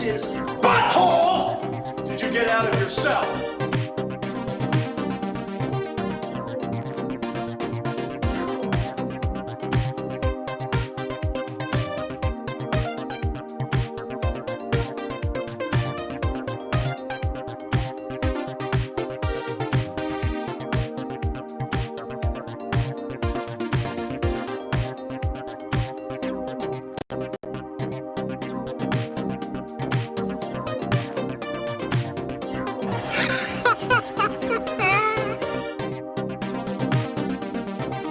face's butthole did you get out of yourself?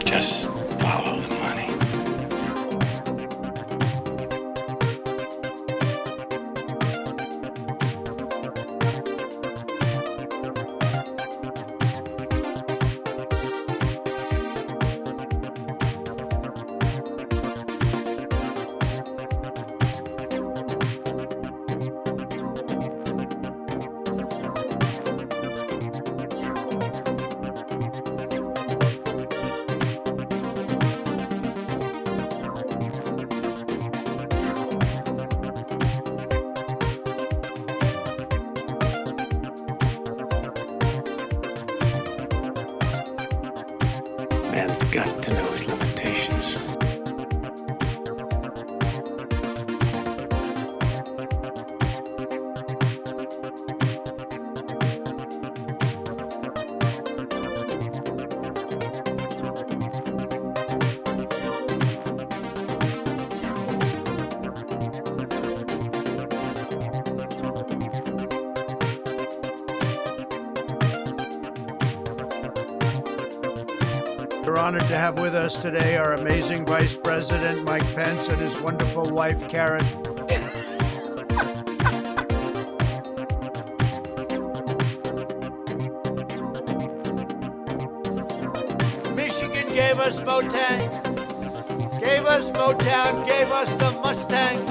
Just follow the money. Man's got to know his limitations. We're honored to have with us today our amazing Vice President, Mike Pence, and his wonderful wife, Karen. Michigan gave us Motown, gave us Motown, gave us the Mustang.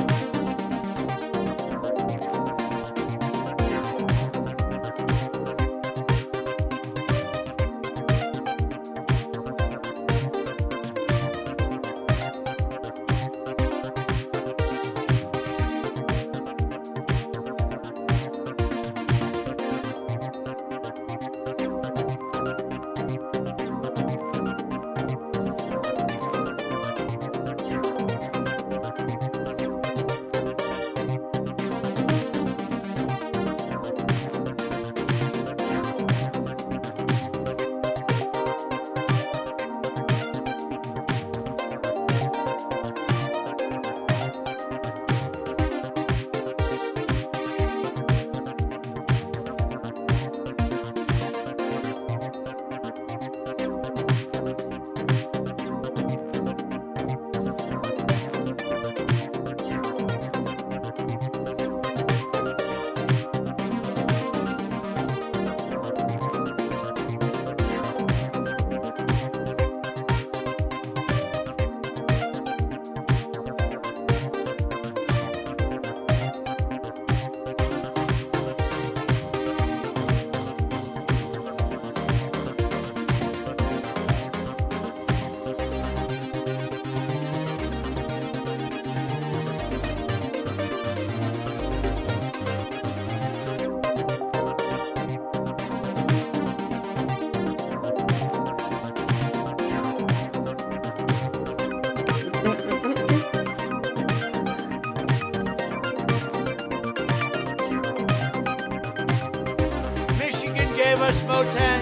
Gave us Motown,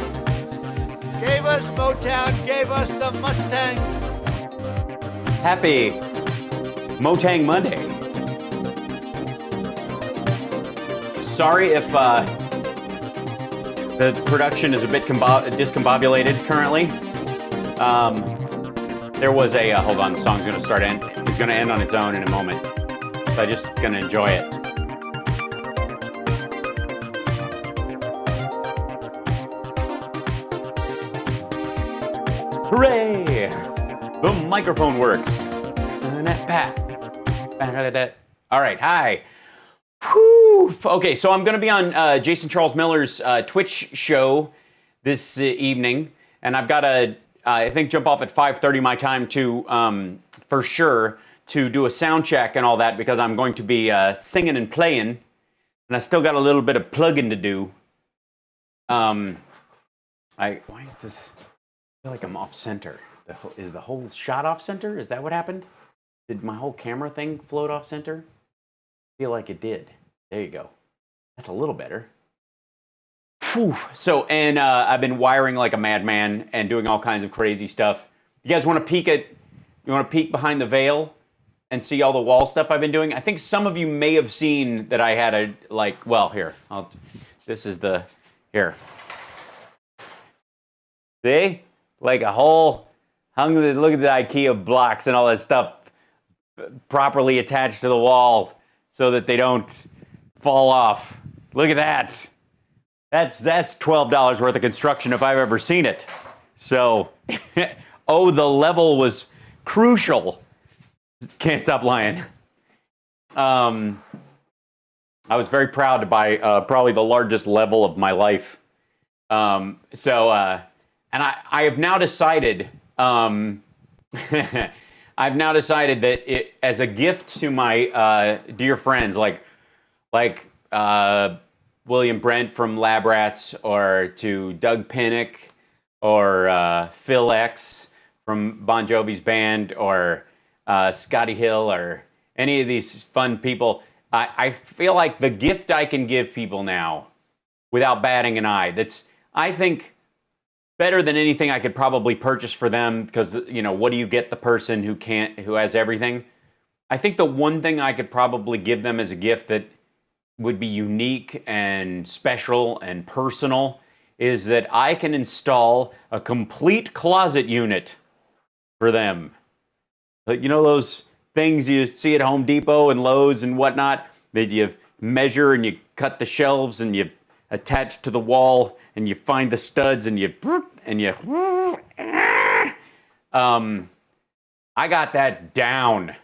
gave us Motown, gave us the Mustang. Happy Motang Monday. Sorry if the production is a bit discombobulated currently. There was a, hold on, the song's gonna start end. It's gonna end on its own in a moment. So I'm just gonna enjoy it. Hooray! The microphone works. All right, hi. Whew. Okay, so I'm going to be on Jason Charles Miller's Twitch show this evening, and I've got to, I think, jump off at 5:30 my time to, for sure, to do a sound check and all that, because I'm going to be singing and playing and I still got a little bit of plugging to do. Why is this? I feel like I'm off center. Is the whole shot off center? Is that what happened? Did my whole camera thing float off center? I feel like it did. There you go. That's a little better. Whew. So, and I've been wiring like a madman and doing all kinds of crazy stuff. You guys want to peek at? You want to peek behind the veil and see all the wall stuff I've been doing? I think some of you may have seen that I had a like. Well, here. This is the here. See, like a whole hung. Look at the IKEA blocks and all that stuff properly attached to the wall so that they don't fall off. Look at that. That's $12 worth of construction if I've ever seen it. So, oh, the level was crucial. Can't stop lying. I was very proud to buy probably the largest level of my life. And I have now decided. I've now decided that as a gift to my dear friends, like William Brent from Lab Rats, or to Doug Pinnick, or Phil X from Bon Jovi's band, or Scotty Hill, or any of these fun people, I feel like the gift I can give people now, without batting an eye, that's, I think, better than anything I could probably purchase for them, because, you know, what do you get the person who has everything? I think the one thing I could probably give them as a gift that would be unique and special and personal is that I can install a complete closet unit for them. You know those things you see at Home Depot and Lowe's and whatnot, that you measure and you cut the shelves and you attach to the wall and you find the studs and you I got that down.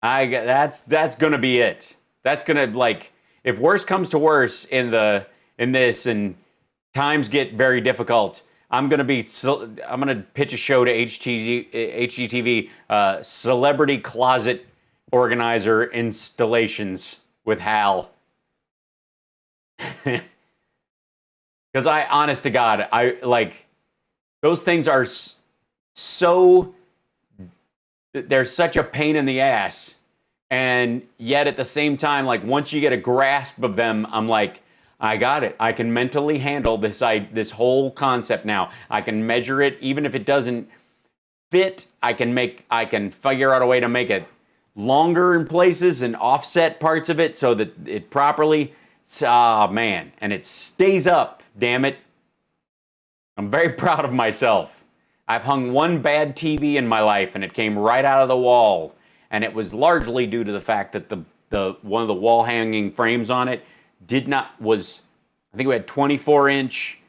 That's gonna be it. That's gonna, like, if worse comes to worse in this and times get very difficult, I'm gonna pitch a show to HGTV, Celebrity Closet Organizer Installations with Hal. Because honest to God, I like those things are they're such a pain in the ass. And yet at the same time, like, once you get a grasp of them, I'm like, I got it. I can mentally handle this whole concept now. I can measure it, even if it doesn't fit. I can figure out a way to make it longer in places and offset parts of it so that it properly. Man, and it stays up. Damn it! I'm very proud of myself. I've hung one bad TV in my life, and it came right out of the wall. And it was largely due to the fact that the one of the wall hanging frames on it I think we had 24-inch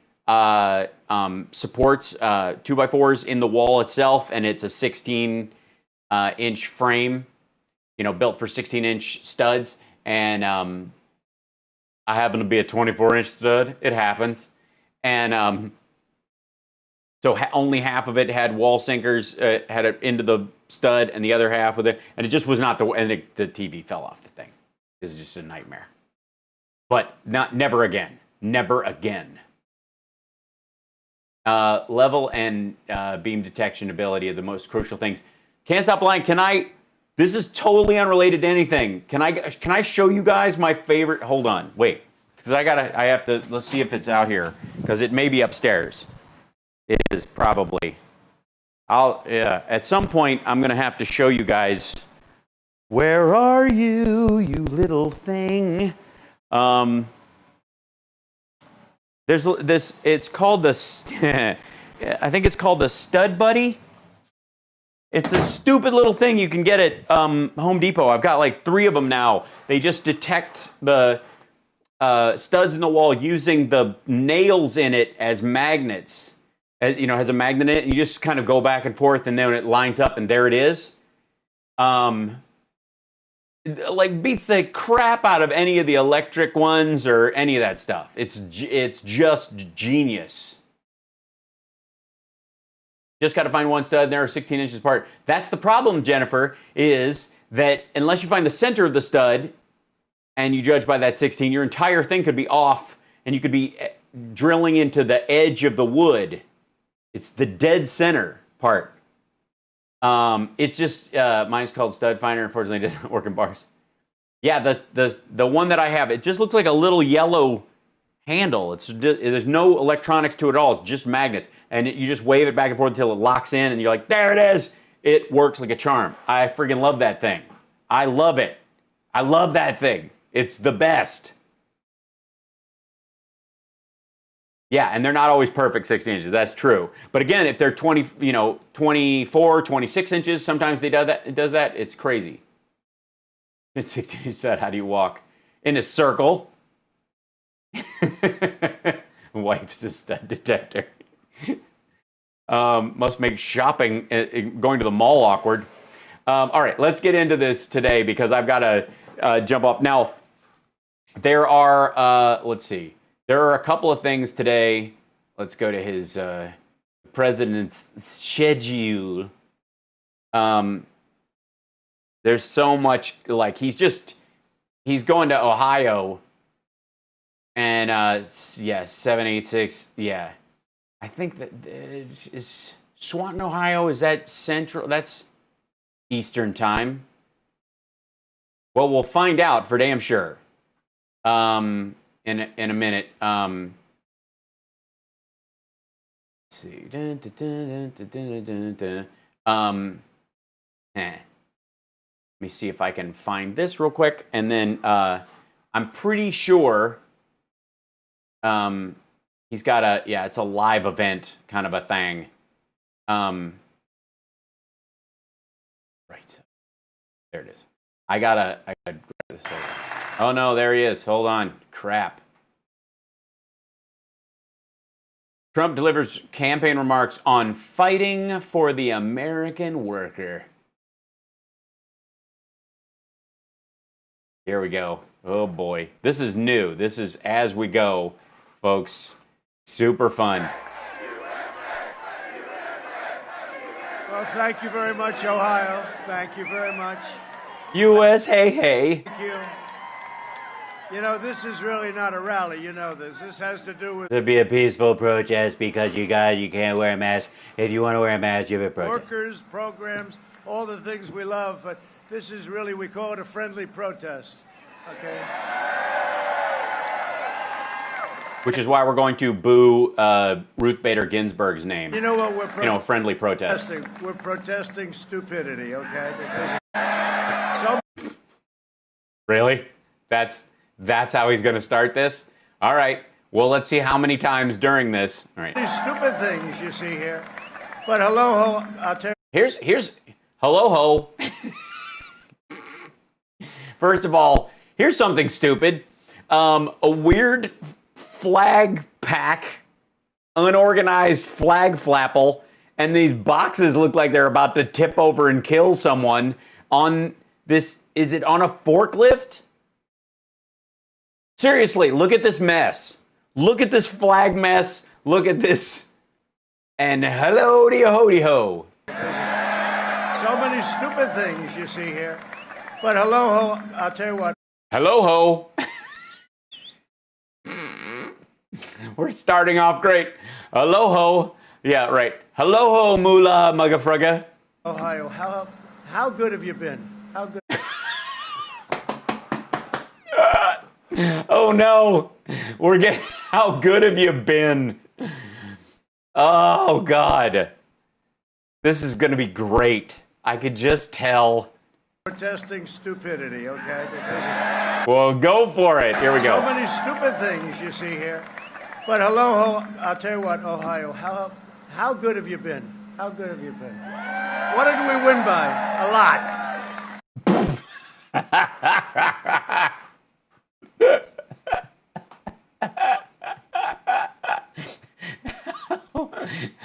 supports, 2x4s in the wall itself, and it's a 16-inch frame, you know, built for 16-inch studs. And I happen to be a 24-inch stud. It happens. And so only half of it had wall sinkers, had it into the stud, and the other half with it, and it just was not the TV fell off the thing. It was just a nightmare. But never again. Never again. Level and beam detection ability are the most crucial things. Can't stop lying. This is totally unrelated to anything. Can I show you guys my favorite? Hold on, wait, because I have to. Let's see if it's out here, because it may be upstairs. It is probably. At some point, I'm going to have to show you guys. Where are you, you little thing? There's this, it's called the, I think it's called the Stud Buddy. It's a stupid little thing you can get at Home Depot. I've got like 3 of them now. They just detect the studs in the wall using the nails in it as magnets. You know, has a magnet in it, and you just kind of go back and forth, and then it lines up, and there it is. Like, beats the crap out of any of the electric ones or any of that stuff. It's just genius. Just got to find one stud, and they're 16 inches apart. That's the problem, Jennifer, is that unless you find the center of the stud, and you judge by that 16, your entire thing could be off, and you could be drilling into the edge of the wood. It's the dead center part. It's just mine's called Stud Finder. Unfortunately, it doesn't work in bars. Yeah, the one that I have, it just looks like a little yellow handle. There's no electronics to it at all. It's just magnets, and you just wave it back and forth until it locks in, and you're like, there it is. It works like a charm. I freaking love that thing. I love it. I love that thing. It's the best. Yeah, and they're not always perfect 16 inches. That's true. But again, if they're 24, 26 inches, sometimes they do that. It does that. It's crazy. 16 inch set. How do you walk in a circle? Wife's a stud detector. Must make shopping, going to the mall awkward. All right, let's get into this today because I've got to jump off. Now, there are, let's see. There are a couple of things today. Let's go to his president's schedule. There's so much, like, he's going to Ohio. And, yeah, 786, yeah. I think that is Swanton, Ohio, is that central? That's Eastern time. Well, we'll find out for damn sure. In a minute. Let's see. Let me see if I can find this real quick, and then I'm pretty sure he's got it's a live event kind of a thing. Right. There it is. I gotta grab this over. Oh no, there he is. Hold on. Crap. Trump delivers campaign remarks on fighting for the American worker. Here we go. Oh boy. This is new. This is as we go, folks. Super fun. Well, thank you very much, Ohio. Thank you very much. U.S. Hey, hey. Thank you. You know, this is really not a rally. You know this. This has to do with To be a peaceful protest because you can't wear a mask. If you want to wear a mask, you have a protest. workers, programs, all the things we love. But this is really, we call it a friendly protest. Okay? Which is why we're going to boo Ruth Bader Ginsburg's name. You know what we're friendly protest. protesting? We're protesting stupidity, okay? Because so Really? That's how he's going to start this? All right. Well, let's see how many times during this. All right. these stupid things you see here. But hello, I'll tell you. Here's hello ho. First of all, here's something stupid. A weird flag pack, unorganized flag flapple, and these boxes look like they're about to tip over and kill someone on this. Is it on a forklift? Seriously, look at this mess. Look at this flag mess. Look at this. And hello to ho. So many stupid things you see here. But hello, I'll tell you what. Hello ho. We're starting off great. Hello ho. Yeah, right. Hello ho, moolah mugafrugga. Ohio, how good have you been? How good? Oh no. We're getting, how good have you been? Oh God. This is going to be great. I could just tell. Protesting stupidity, okay? Because Well, go for it. Here we so go. many stupid things you see here. But hello, I'll tell you what, Ohio, how good have you been? How good have you been? What did we win by? A lot.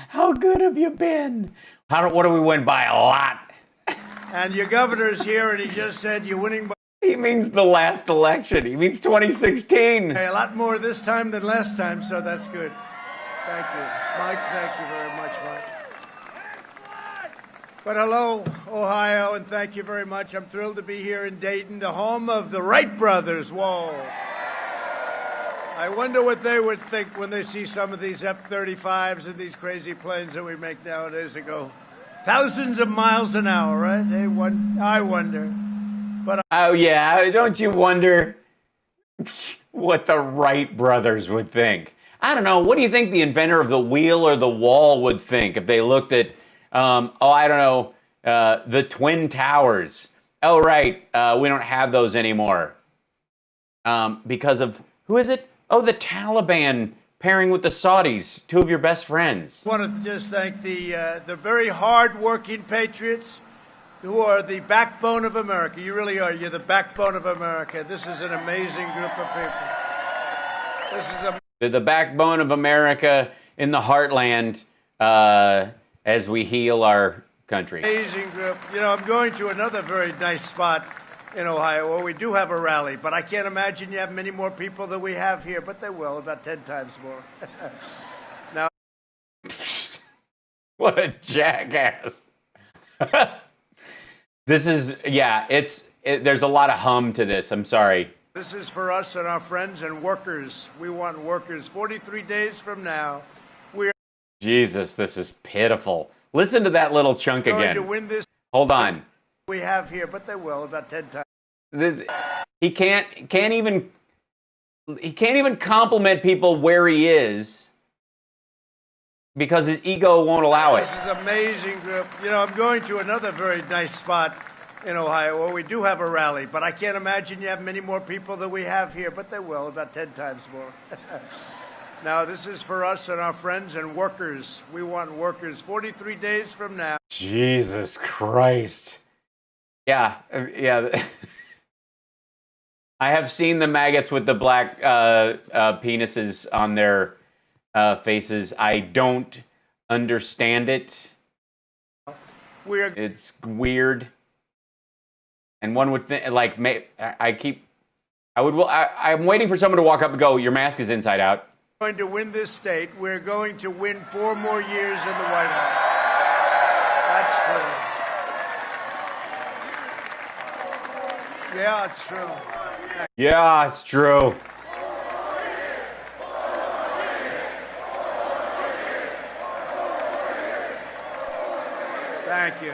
How good have you been? What do we win by? A lot. And your governor's here, and he just said you're winning by He means the last election. He means 2016. a lot more this time than last time, so that's good. Thank you. Mike, thank you very much, Mike. But hello, Ohio, and thank you very much. I'm thrilled to be here in Dayton, the home of the Wright brothers. Whoa. I wonder what they would think when they see some of these F-35s and these crazy planes that we make nowadays that go thousands of miles an hour, right? I wonder. Oh, yeah. Don't you wonder what the Wright brothers would think? I don't know. What do you think the inventor of the wheel or the wall would think if they looked at, I don't know, the Twin Towers? Oh, right. We don't have those anymore. Because of, who is it? Oh, the Taliban pairing with the Saudis, two of your best friends. I want to just thank the very hard-working patriots who are the backbone of America. You really are. You're the backbone of America. This is an amazing group of people. They're the backbone of America in the heartland as we heal our country. Amazing group. You know, I'm going to another very nice spot in Ohio where we do have a rally, but I can't imagine you have many more people than we have here, but they will, about 10 times more. Now, what a jackass. This is, yeah, there's a lot of hum to this. I'm sorry. this is for us and our friends and workers. We want workers. 43 days from now, we're Jesus, this is pitiful. Listen to that little chunk going again. to win this. Hold on. We have here, but they will, about 10 times. He can't even compliment people where he is because his ego won't allow it. This is an amazing group. You know, I'm going to another very nice spot in Ohio where we do have a rally, but I can't imagine you have many more people than we have here, but they will, about 10 times more. Now, this is for us and our friends and workers. We want workers. 43 days from now. Jesus Christ. Yeah. I have seen the maggots with the black penises on their faces. I don't understand it. It's weird. And one would think, like, I'm waiting for someone to walk up and go, your mask is inside out. We're going to win this state. We're going to win 4 more years in the White House. That's true. Yeah, it's true. Yeah, it's true. Thank you.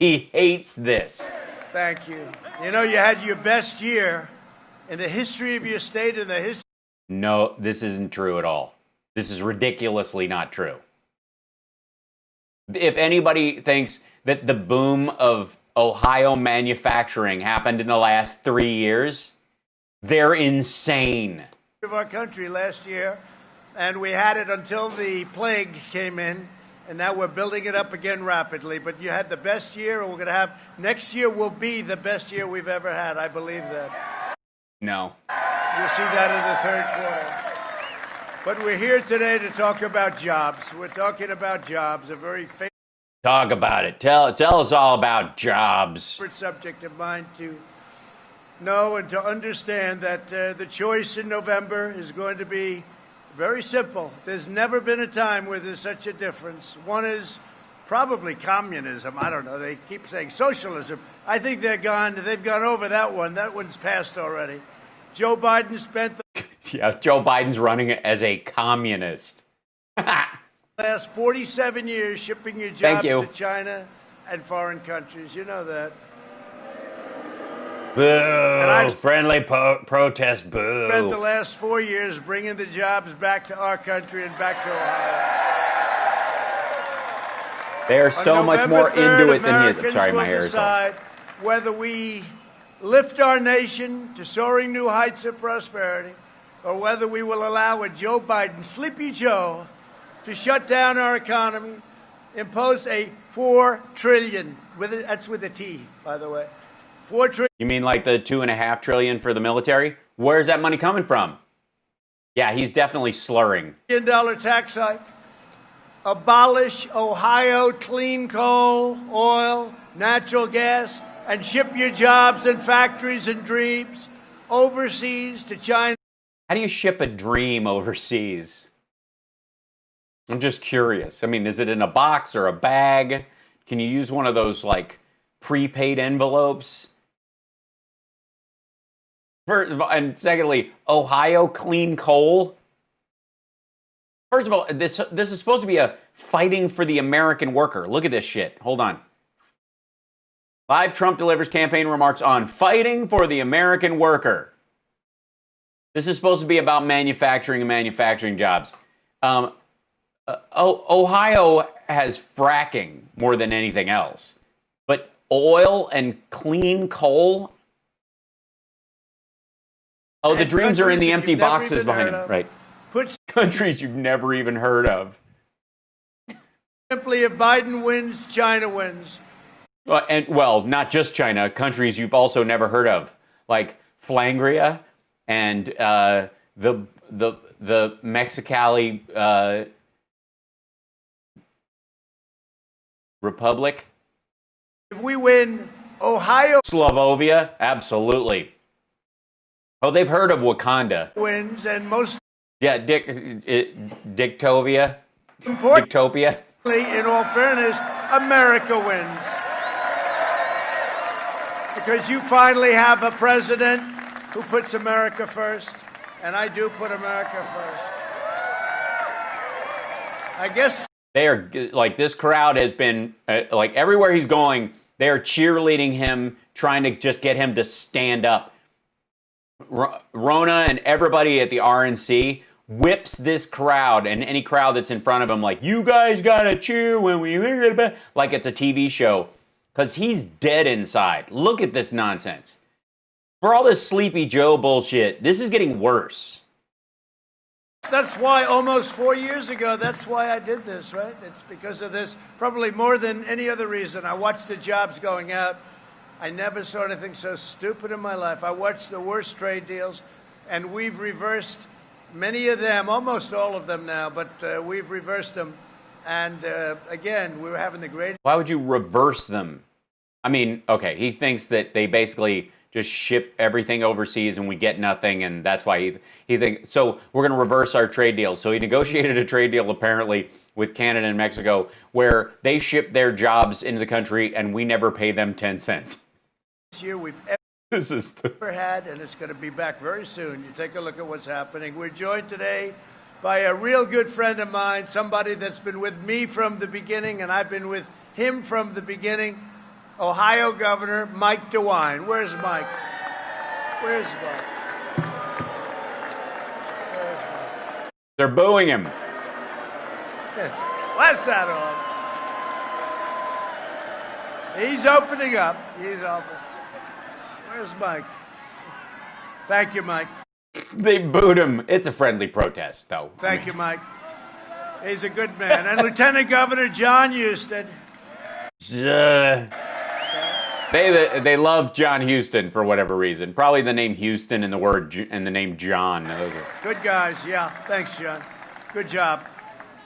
He hates this. Thank you. You know, you had your best year in the history of your state and the history. No, this isn't true at all. This is ridiculously not true. If anybody thinks that the boom of Ohio manufacturing happened in the last 3 years, they're insane. Of our country last year, and we had it until the plague came in, and now we're building it up again rapidly. But you had the best year, and we're going to have next year will be the best year we've ever had. I believe that. No. You'll see that in the third quarter. But we're here today to talk about jobs. We're talking about jobs, a very favorite Talk about it. Tell us all about jobs. subject of mine to know and to understand that the choice in November is going to be very simple. There's never been a time where there's such a difference. One is probably communism. I don't know. They keep saying socialism. I think they've gone over that one. That one's passed already. Joe Biden spent the Yeah, Joe Biden's running as a communist. last 47 years shipping your Thank jobs you. to China and foreign countries. You know that. Boo! Friendly protest, Spent the boo! last 4 years bringing the jobs back to our country and back to Ohio. They're so On much November more 3rd, into it than he is. I'm Americans sorry, my will hair is all. decide whether we lift our nation to soaring new heights of prosperity, or whether we will allow a Joe Biden, Sleepy Joe, to shut down our economy, impose a $4 trillion, that's with a T, by the way, $4 trillion. You mean like the $2.5 trillion for the military? Where's that money coming from? Yeah, he's definitely slurring. Tax hike, abolish Ohio clean coal, oil, natural gas, and ship your jobs and factories and dreams overseas to China. How do you ship a dream overseas? I'm just curious. I mean, is it in a box or a bag? Can you use one of those like prepaid envelopes? First of all, and secondly, Ohio clean coal. First of all, this is supposed to be a fighting for the American worker. Look at this shit. Hold on. Live Trump delivers campaign remarks on fighting for the American worker. This is supposed to be about manufacturing and manufacturing jobs. Ohio has fracking more than anything else. But oil and clean coal? Oh, the dreams are in the empty boxes behind him. Right. Countries you've never even heard of. Simply, if Biden wins, China wins. Well, not just China, countries you've also never heard of, like Flangria and the Mexicali Republic. If we win, Ohio Slovovia, absolutely. Oh, they've heard of Wakanda. Wins, and most. Yeah, Dictovia. Importantly, in all fairness, America wins. Because you finally have a president who puts America first, and I do put America first. I guess they are like, this crowd has been like everywhere he's going, they are cheerleading him, trying to just get him to stand up. Rona and everybody at the RNC whips this crowd and any crowd that's in front of him like, you guys gotta cheer when we like it's a TV show, because he's dead inside. Look at this nonsense. For all this Sleepy Joe bullshit, this is getting worse. That's why almost 4 years ago, that's why I did this, right? It's because of this, probably more than any other reason. I watched the jobs going out. I never saw anything so stupid in my life. I watched the worst trade deals, and we've reversed many of them, almost all of them now, but we've reversed them. And again, we were having the greatest. Why would you reverse them? I mean, okay, he thinks that they basically just ship everything overseas and we get nothing, and that's why he thinks, so we're going to reverse our trade deal. So he negotiated a trade deal apparently with Canada and Mexico where they ship their jobs into the country and we never pay them 10 cents. Year we've ever had, and it's going to be back very soon. You take a look at what's happening. We're joined today by a real good friend of mine, somebody that's been with me from the beginning, and I've been with him from the beginning, Ohio Governor Mike DeWine. Where's Mike? Where's Mike? They're booing him. What's that on? He's opening up. He's open. Where's Mike? Thank you, Mike. They booed him. It's a friendly protest, though. Thank you, Mike. He's a good man. And Lieutenant Governor John Huston. They love John Huston for whatever reason. Probably the name Houston and the name John. Good guys. Yeah. Thanks, John. Good job.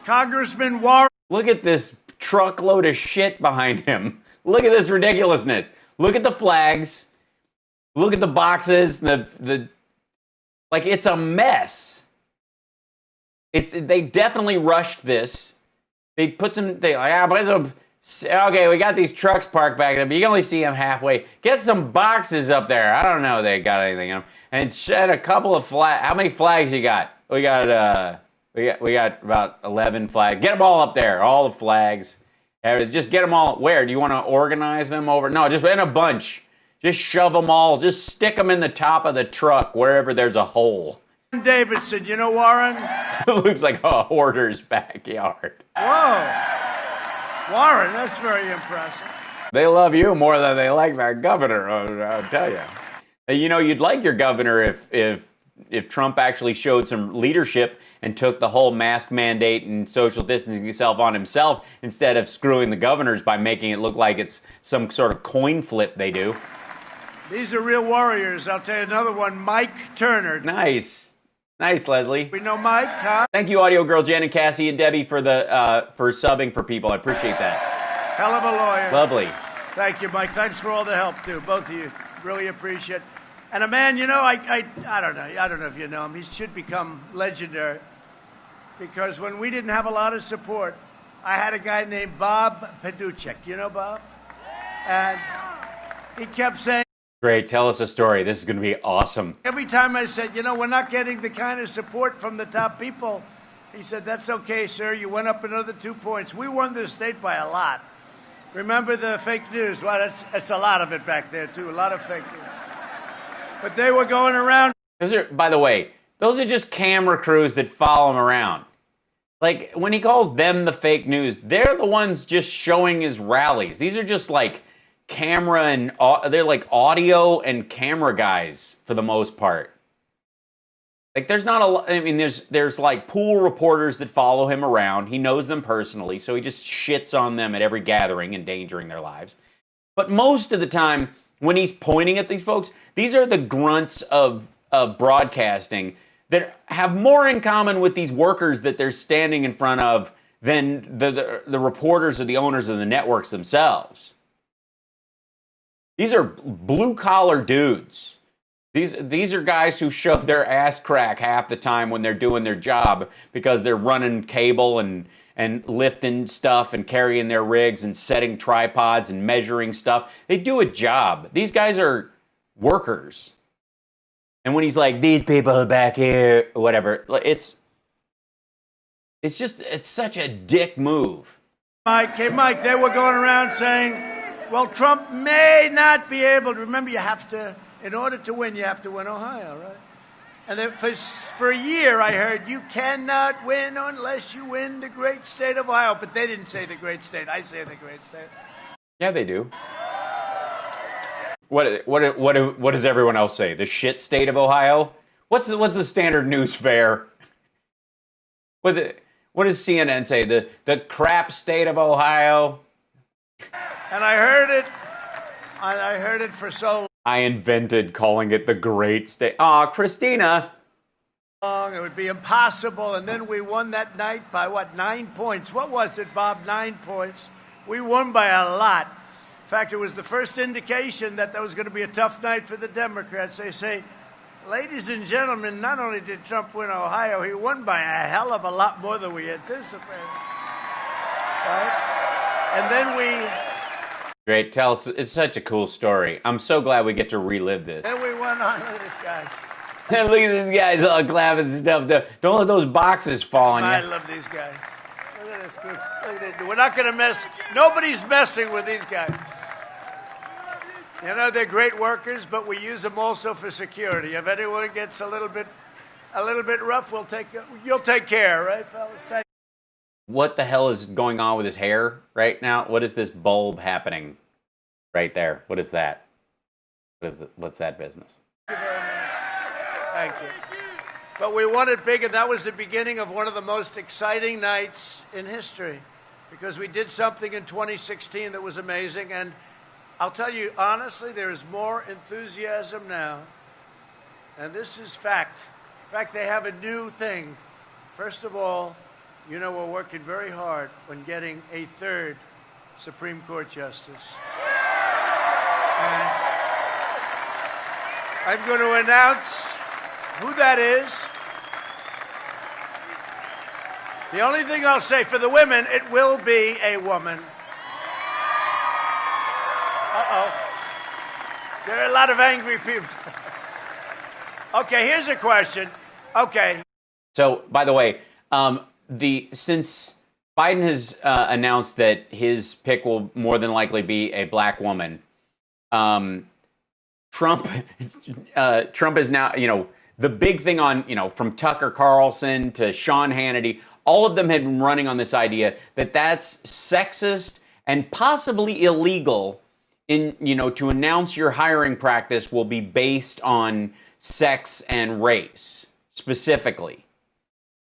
Congressman Warren. Look at this truckload of shit behind him. Look at this ridiculousness. Look at the flags. Look at the boxes. The like, it's a mess. They definitely rushed this. They put some. Okay, we got these trucks parked back there, but you can only see them halfway. Get some boxes up there. I don't know if they got anything in them. And shed a couple of flags. How many flags you got? We got about 11 flags. Get them all up there. All the flags. Just get them all. Where? Do you want to organize them over? No, just in a bunch. Just shove them all. Just stick them in the top of the truck wherever there's a hole. Davidson, you know Warren? It looks like a hoarder's backyard. Whoa. Warren, that's very impressive. They love you more than they like their governor, I'll tell you. You know, you'd like your governor if Trump actually showed some leadership and took the whole mask mandate and social distancing himself on himself instead of screwing the governors by making it look like it's some sort of coin flip they do. These are real warriors. I'll tell you another one, Mike Turner. Nice. Nice, Leslie. We know Mike, huh? Thank you, Audio Girl, Jen, and Cassie, and Debbie for subbing for people. I appreciate that. Hell of a lawyer. Lovely. Thank you, Mike. Thanks for all the help, too. Both of you. Really appreciate it. And a man, you know, I don't know if you know him. He should become legendary. because when we didn't have a lot of support, I had a guy named Bob Paduchek. You know Bob? And he kept saying, Great, tell us a story. This is going to be awesome. every time I said, you know, we're not getting the kind of support from the top people, he said, that's okay, sir. You went up another 2 points. We won this state by a lot. Remember the fake news? Well, that's a lot of it back there, too. A lot of fake news. But they were going around. Those are, by the way, those are just camera crews that follow him around. Like, when he calls them the fake news, they're the ones just showing his rallies. These are just like camera and they're like audio and camera guys for the most part. Like, there's not a, I mean, there's like pool reporters that follow him around. He knows them personally, so he just shits on them at every gathering, endangering their lives. But most of the time, when he's pointing at these folks, these are the grunts of broadcasting that have more in common with these workers that they're standing in front of than the reporters or the owners of the networks themselves. These are blue-collar dudes. These are guys who show their ass crack half the time when they're doing their job because they're running cable and lifting stuff and carrying their rigs and setting tripods and measuring stuff. They do a job. These guys are workers. And when he's like, these people back here, whatever, it's such a dick move. Mike, hey, Mike, they were going around saying, well, Trump may not be able to. Remember, you have to, in order to win, you have to win Ohio, right? And then for a year, I heard, you cannot win unless you win the great state of Ohio. But they didn't say the great state. I say the great state. Yeah, they do. What does everyone else say? The shit state of Ohio? What's the standard news fare? What does CNN say? The crap state of Ohio? And I heard it for so I invented calling it the great state. Aw, Christina. long, it would be impossible. And then we won that night by what, 9 points? What was it, Bob? 9 points. We won by a lot. In fact, it was the first indication that was going to be a tough night for the Democrats. They say, ladies and gentlemen, not only did Trump win Ohio, he won by a hell of a lot more than we anticipated. Right? And then we... Great, tell us. It's such a cool story. I'm so glad we get to relive this. Then we went on. Look at this, guys. Look at these guys all clapping and stuff. Don't let those boxes fall on I you. love these guys. Look at this group. Look at it. We're not going to mess. Nobody's messing with these guys. You know, they're great workers, but we use them also for security. If anyone gets a little bit rough, you'll take care, right, fellas? Thank you. What the hell is going on with his hair right now? What is this bulb happening right there? What is that? What's that business? Thank you. But we won it big, and that was the beginning of one of the most exciting nights in history, because we did something in 2016 that was amazing. And I'll tell you, honestly, there is more enthusiasm now, and this is fact. In fact, they have a new thing. First of all, you know, we're working very hard on getting a third Supreme Court justice. And I'm going to announce who that is. The only thing I'll say for the women, it will be a woman. Uh-oh. There are a lot of angry people. Okay, here's a question. Okay. So, by the way, since Biden has announced that his pick will more than likely be a black woman, Trump is now, you know, the big thing on, you know, from Tucker Carlson to Sean Hannity, all of them had been running on this idea that that's sexist and possibly illegal in, you know, to announce your hiring practice will be based on sex and race specifically.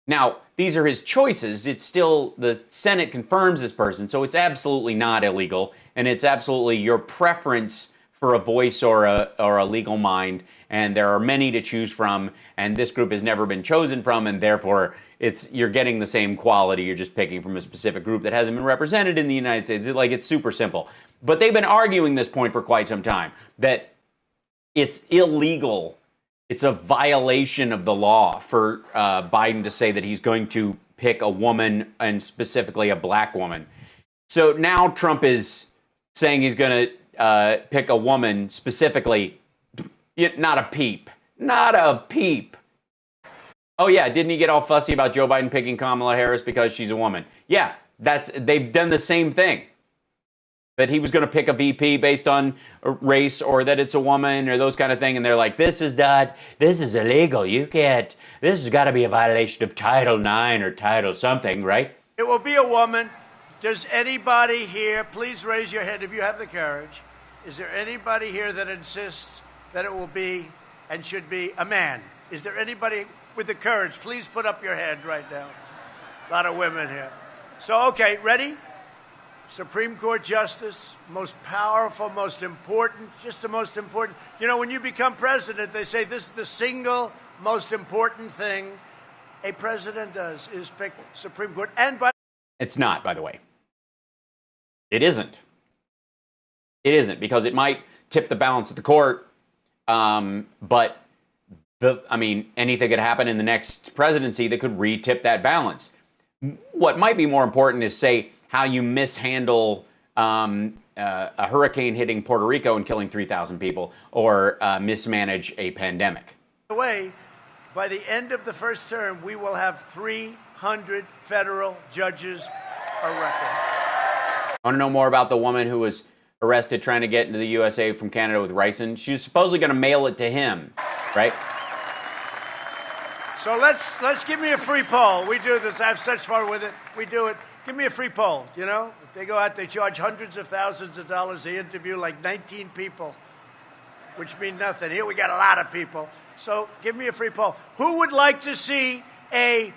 Now, these are his choices. It's still, the Senate confirms this person, so it's absolutely not illegal, and it's absolutely your preference for a voice or a legal mind, and there are many to choose from, and this group has never been chosen from, and therefore you're getting the same quality. You're just picking from a specific group that hasn't been represented in the United States. It's super simple. But they've been arguing this point for quite some time, that it's illegal. It's a violation of the law for Biden to say that he's going to pick a woman, and specifically a black woman. So now Trump is saying he's going to pick a woman specifically. Not a peep. Not a peep. Oh yeah, didn't he get all fussy about Joe Biden picking Kamala Harris because she's a woman? Yeah, they've done the same thing. That he was going to pick a VP based on race, or that it's a woman, or those kind of thing, and they're like, this is illegal. You can't. This has got to be a violation of Title IX or Title something, right? It will be a woman. Does anybody here, please raise your hand if you have the courage. Is there anybody here that insists that it will be and should be a man? Is there anybody with the courage? Please put up your hand right now. A lot of women here. So, okay, ready? Supreme Court Justice, most powerful, most important, just the most important. You know, when you become president, they say this is the single most important thing a president does is pick Supreme Court. And it's not, by the way. It isn't. It isn't, because it might tip the balance of the court, but anything could happen in the next presidency that could re-tip that balance. What might be more important is, say, how you mishandle a hurricane hitting Puerto Rico and killing 3,000 people, or mismanage a pandemic. By the way, by the end of the first term, we will have 300 federal judges elected. I want to know more about the woman who was arrested trying to get into the USA from Canada with ricin. She was supposedly going to mail it to him, right? So let's give me a free poll. We do this. I have such fun with it. We do it. Give me a free poll, you know? If they go out, they charge hundreds of thousands of dollars. They interview like 19 people, which mean nothing. Here we got a lot of people. So give me a free poll. Who would like to see a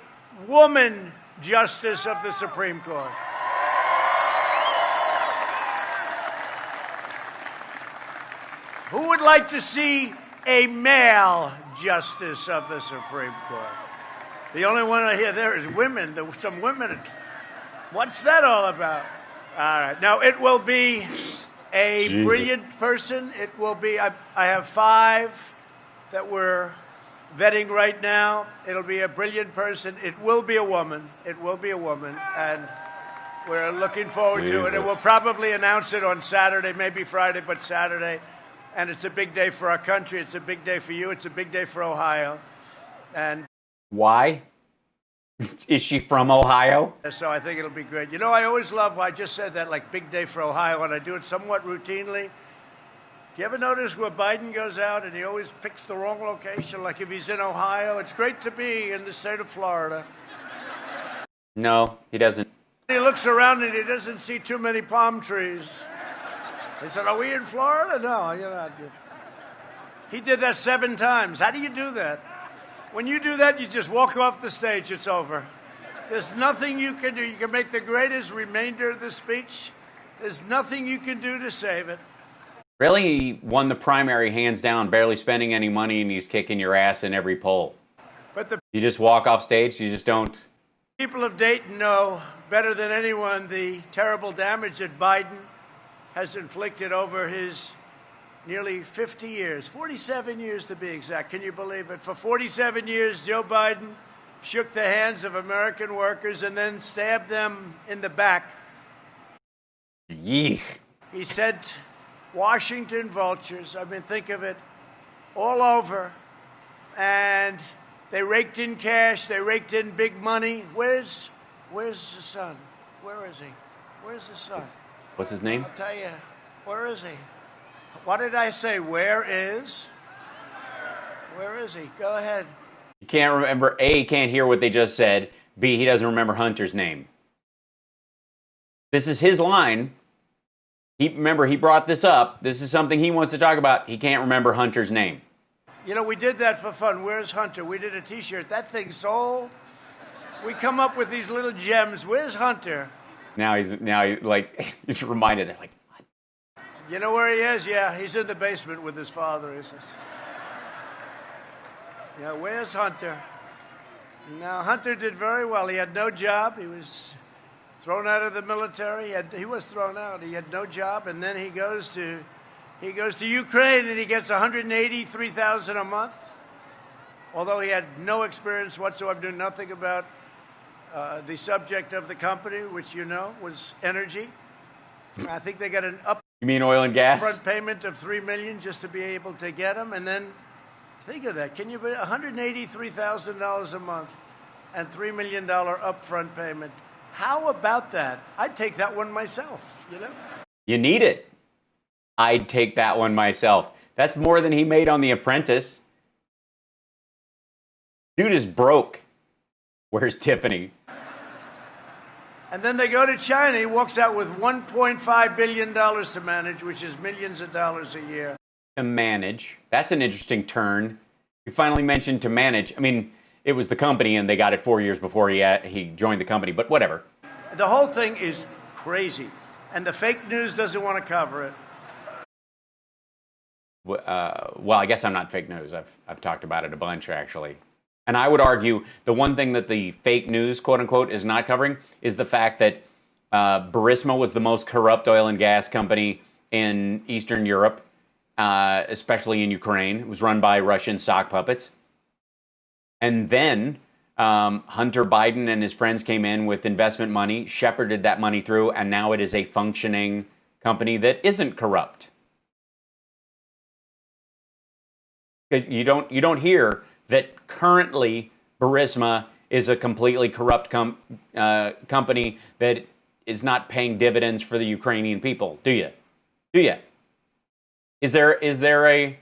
woman justice of the Supreme Court? Who would like to see a male justice of the Supreme Court? The only one I hear there is women. Some women. What's that all about? All right. Now, it will be a brilliant person. It will be, I have 5 that we're vetting right now. It'll be a brilliant person. It will be a woman. It will be a woman. And we're looking forward to it. And we'll probably announce it on Saturday, maybe Friday, but Saturday. And it's a big day for our country. It's a big day for you. It's a big day for Ohio. And why? Is she from Ohio? So I think it'll be great. You know, I always love, I just said that, like, big day for Ohio, and I do it somewhat routinely. Do you ever notice where Biden goes out and he always picks the wrong location, like if he's in Ohio? It's great to be in the state of Florida. No, he doesn't. He looks around and he doesn't see too many palm trees. He said, are we in Florida? No, you're not. He did that 7 times. How do you do that? When you do that, you just walk off the stage. It's over. There's nothing you can do. You can make the greatest remainder of the speech. There's nothing you can do to save it. Really, he won the primary hands down, barely spending any money, and he's kicking your ass in every poll. But you just walk off stage? You just don't? People of Dayton know better than anyone the terrible damage that Biden has inflicted over his nearly 50 years, 47 years to be exact. Can you believe it? For 47 years, Joe Biden shook the hands of American workers and then stabbed them in the back. Yeesh. He sent Washington vultures, I mean, think of it, all over. And they raked in cash. They raked in big money. Where's the son? Where is he? Where's the son? What's his name? I'll tell you. Where is he? What did I say? Where is? Where is he? Go ahead. He can't remember. A, he can't hear what they just said. B, he doesn't remember Hunter's name. This is his line. Remember, he brought this up. This is something he wants to talk about. He can't remember Hunter's name. You know, we did that for fun. Where's Hunter? We did a T-shirt. That thing sold. We come up with these little gems. Where's Hunter? Now he's he's reminded. They're like, what? You know where he is? Yeah, he's in the basement with his father. He says, yeah, where's Hunter? Now, Hunter did very well. He had no job. He was thrown out of the military. He was thrown out. He had no job, and then he goes to Ukraine, and he gets $183,000 a month. Although he had no experience whatsoever, knew nothing about The subject of the company, which you know, was energy. I think they got an upfront You mean oil and gas? payment of $3 million just to be able to get them, and then think of that. Can you pay $183,000 a month and $3 million upfront payment? How about that? I'd take that one myself. You know. You need it. I'd take that one myself. That's more than he made on The Apprentice. Dude is broke. Where's Tiffany? And then they go to China. He walks out with $1.5 billion to manage, which is millions of dollars a year. To manage. That's an interesting turn. You finally mentioned to manage. I mean, it was the company, and they got it 4 years before he joined the company, but whatever. The whole thing is crazy, and the fake news doesn't want to cover it. Well, I guess I'm not fake news. I've talked about it a bunch, actually. And I would argue the one thing that the fake news, quote unquote, is not covering is the fact that Burisma was the most corrupt oil and gas company in Eastern Europe, especially in Ukraine. It was run by Russian sock puppets. And then Hunter Biden and his friends came in with investment money, shepherded that money through, and now it is a functioning company that isn't corrupt. Because you don't hear that currently Burisma is a completely corrupt company that is not paying dividends for the Ukrainian people, do you? Do you? Is there a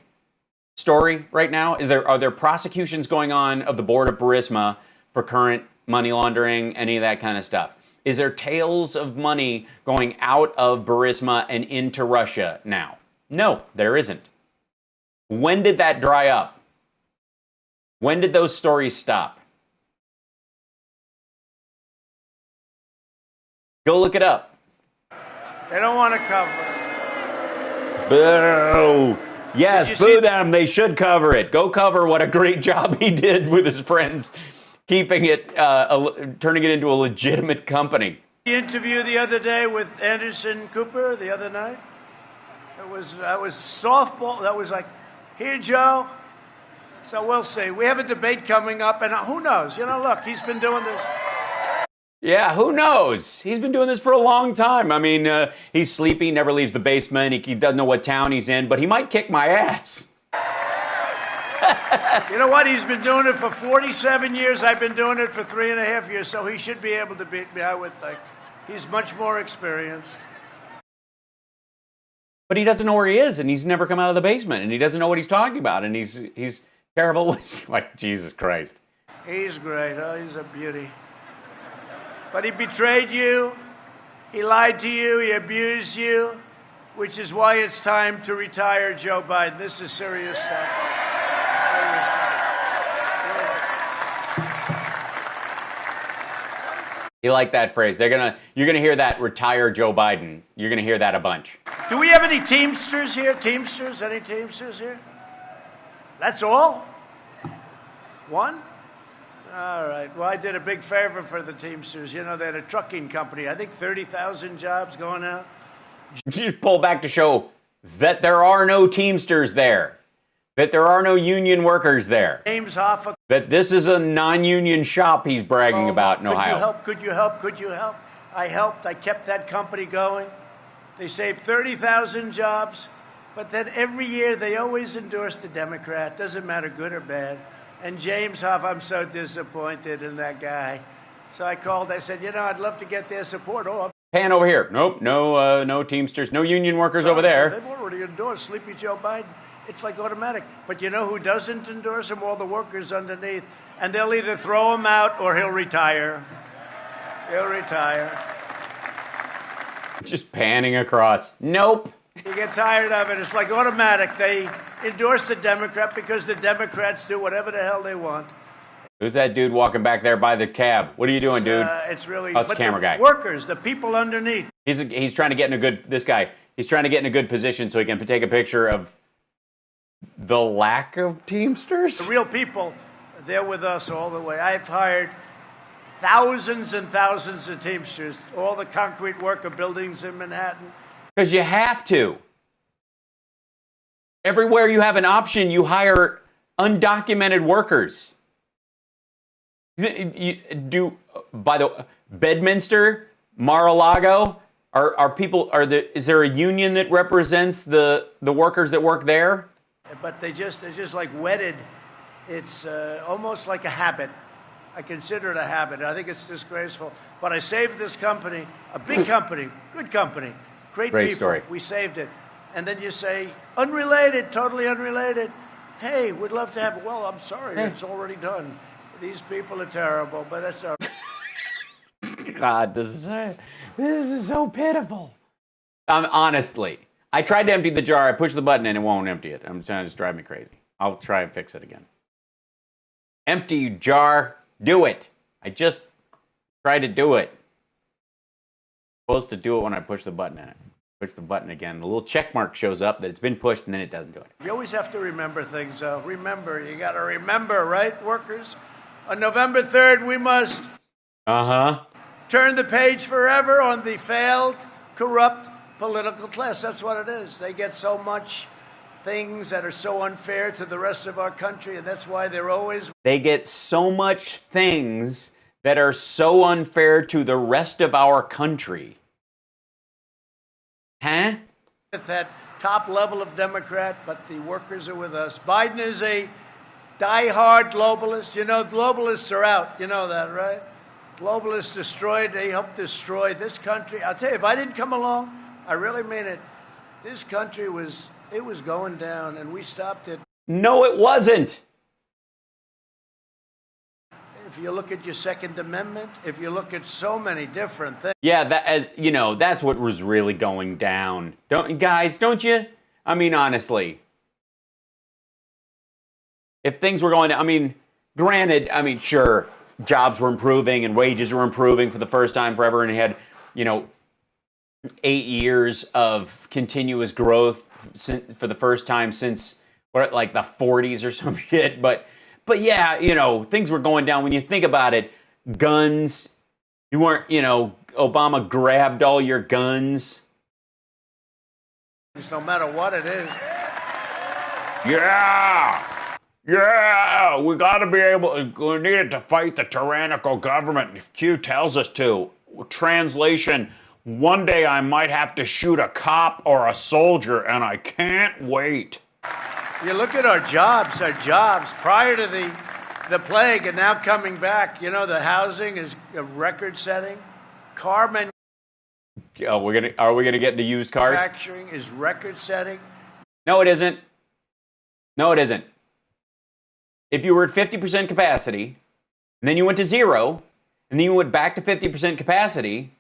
story right now? Are there prosecutions going on of the board of Burisma for current money laundering, any of that kind of stuff? Is there tales of money going out of Burisma and into Russia now? No, there isn't. When did that dry up? When did those stories stop? Go look it up. They don't want to cover it. Boo! Yes, Did you boo see- them. They should cover it. Go cover what a great job he did with his friends, keeping it, turning it into a legitimate company. The interview the other day with Anderson Cooper the other night. That was softball. That was like, here, Joe. So we'll see. We have a debate coming up, and who knows? You know, look, he's been doing this. Yeah, who knows? He's been doing this for a long time. I mean, he's sleepy, never leaves the basement. He doesn't know what town he's in, but he might kick my ass. You know what? He's been doing it for 47 years. I've been doing it for 3.5 years, so he should be able to beat me, I would think. He's much more experienced. But he doesn't know where he is, and he's never come out of the basement, and he doesn't know what he's talking about, and he's terrible. Like, Jesus Christ. He's great. Oh, he's a beauty. But he betrayed you. He lied to you. He abused you, which is why it's time to retire Joe Biden. This is serious stuff. Serious stuff. You like that phrase? You're gonna hear that, retire Joe Biden. You're gonna hear that a bunch. Do we have any Teamsters here? Teamsters? Any Teamsters here? That's all? One? All right. Well, I did a big favor for the Teamsters. You know, they had a trucking company. I think 30,000 jobs going out. Just pull back to show that there are no Teamsters there, that there are no union workers there, James Hoffa. that this is a non-union shop he's bragging about in Ohio. Could you help? Could you help? I helped. I kept that company going. They saved 30,000 jobs. But then every year they always endorse the Democrat. Doesn't matter good or bad. And James Hoff, I'm so disappointed in that guy. So I called. I said, you know, I'd love to get their support. Oh, Pan over here. Nope, no Teamsters, no union workers over so there. they've already endorsed Sleepy Joe Biden. It's like automatic. But you know who doesn't endorse him? All the workers underneath. And they'll either throw him out or he'll retire. He'll retire. Just panning across. Nope. You get tired of it. It's like automatic. They endorse the Democrat because the Democrats do whatever the hell they want. Who's that dude walking back there by the cab? What are you doing, dude? It's really. Oh, it's but the camera guy. Workers, the people underneath. He's trying to get in a good. This guy. He's trying to get in a good position so he can take a picture of the lack of Teamsters. The real people, they're with us all the way. I've hired thousands and thousands of Teamsters, all the concrete worker buildings in Manhattan. Because you have to. Everywhere you have an option, you hire undocumented workers. By the way, Bedminster, Mar-a-Lago, is there a union that represents the workers that work there? But they're just like wedded. It's almost like a habit. I consider it a habit. I think it's disgraceful. But I saved this company, a big company, good company, great people. Story. We saved it. And then you say, unrelated, totally unrelated. Hey, we'd love to have it. Well, I'm sorry, it's already done. These people are terrible, but that's all right. God, this is so pitiful. Honestly, I tried to empty the jar. I pushed the button and it won't empty it. I'm trying to just drive me crazy. I'll try and fix it again. Empty jar. Do it. I just tried to do it. I'm supposed to do it when I push the button in it. Push the button again. The little check mark shows up that it's been pushed and then it doesn't do it. You always have to remember things, though. Remember. You got to remember, right, workers? On November 3rd, we must turn the page forever on the failed, corrupt political class. That's what it is. They get so much things that are so unfair to the rest of our country, and that's why they're always... They get so much things that are so unfair to the rest of our country. Huh? At that top level of Democrat, but the workers are with us. Biden is a die-hard globalist. You know, globalists are out. You know that, right? Globalists destroyed, they helped destroy this country. I'll tell you, if I didn't come along, I really mean it, this country was going down, and we stopped it. No, it wasn't. If you look at your Second Amendment, if you look at so many different things. Yeah, that's what was really going down. Don't you? I mean, honestly. If things were going down, I mean, granted, I mean, sure, jobs were improving and wages were improving for the first time forever, and it had, 8 years of continuous growth for the first time since, like the 40s or some shit, but yeah, things were going down. When you think about it, guns, you weren't, Obama grabbed all your guns. No matter what it is. Yeah, we gotta be we need to fight the tyrannical government if Q tells us to. Translation, one day I might have to shoot a cop or a soldier, and I can't wait. You look at our jobs prior to the plague and now coming back, the housing is record-setting. Car Are we gonna get into used cars? manufacturing is record-setting. No, it isn't. No, it isn't. If you were at 50% capacity, and then you went to 0, and then you went back to 50% capacity,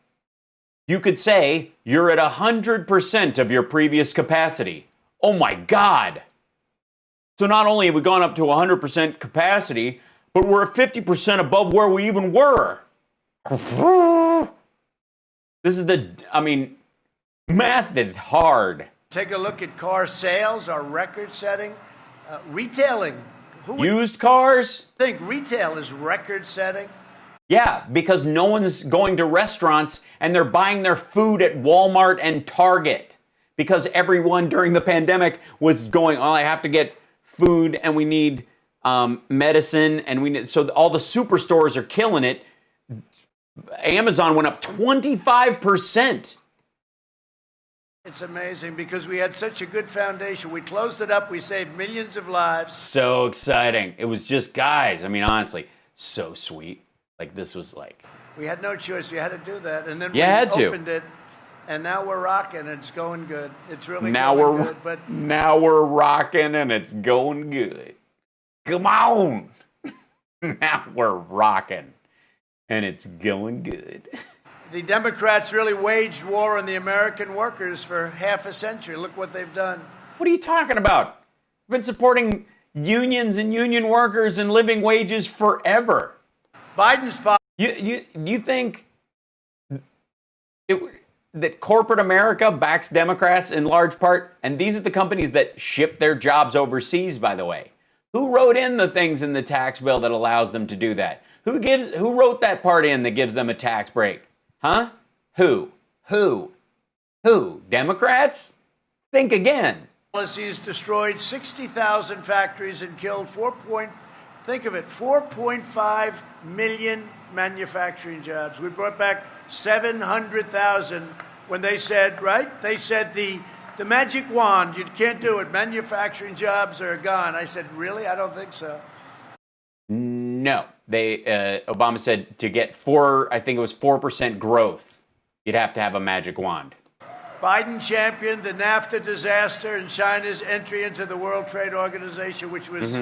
you could say you're at 100% of your previous capacity. Oh my God. So not only have we gone up to 100% capacity, but we're at 50% above where we even were. This is math is hard. Take a look at car sales, are record-setting. Retailing. Used cars? I think retail is record-setting. Yeah, because no one's going to restaurants and they're buying their food at Walmart and Target. Because everyone during the pandemic was going, I have to get food and we need medicine and so all the superstores are killing it. Amazon went up 25%. It's amazing because we had such a good foundation. We closed it up. We saved millions of lives. So exciting. It was just, guys, honestly, so sweet. Like, this was like... We had no choice. We had to do that. And then we opened it, and now we're rocking. It's going good. It's really going good. But now we're rocking, and it's going good. Come on. Now we're rocking, and it's going good. The Democrats really waged war on the American workers for half a century. Look what they've done. What are you talking about? We've been supporting unions and union workers and living wages forever. Biden's You think that corporate America backs Democrats in large part? And these are the companies that ship their jobs overseas, by the way. Who wrote in the things in the tax bill that allows them to do that? Who wrote that part in that gives them a tax break? Huh? Who? Democrats? Think again. Policies destroyed 60,000 factories and killed Think of it, 4.5 million manufacturing jobs. We brought back 700,000 when they said, right? They said the magic wand, you can't do it. Manufacturing jobs are gone. I said, really? I don't think so. No, Obama said to get 4% growth, you'd have to have a magic wand. Biden championed the NAFTA disaster and China's entry into the World Trade Organization, which was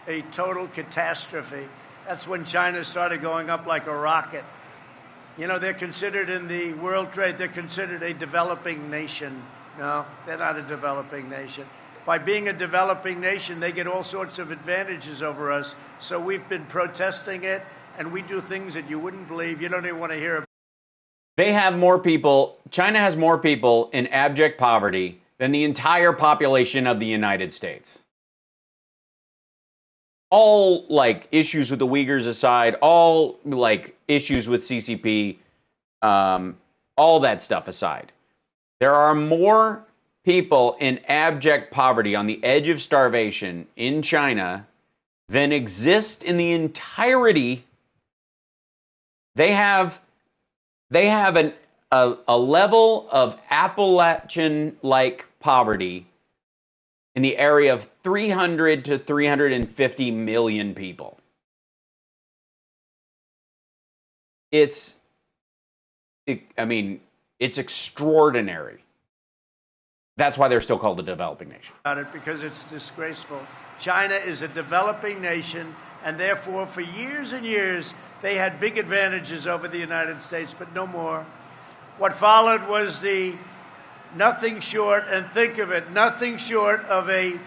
a total catastrophe. That's when China started going up like a rocket. You know, they're considered in the World Trade, they're considered a developing nation. No, they're not a developing nation. By being a developing nation, they get all sorts of advantages over us. So we've been protesting it, and we do things that you wouldn't believe. You don't even want to hear about. They have more people, China has more people in abject poverty than the entire population of the United States. All like issues with the Uyghurs aside, all like issues with CCP, all that stuff aside, there are more people in abject poverty on the edge of starvation in China than exist in the entirety. They have a level of Appalachian-like poverty in the area of 300 to 350 million people. It's extraordinary. That's why they're still called a developing nation. About it because it's disgraceful. China is a developing nation, and therefore, for years and years, they had big advantages over the United States, but no more. What followed was the nothing short, and think of it, nothing short of a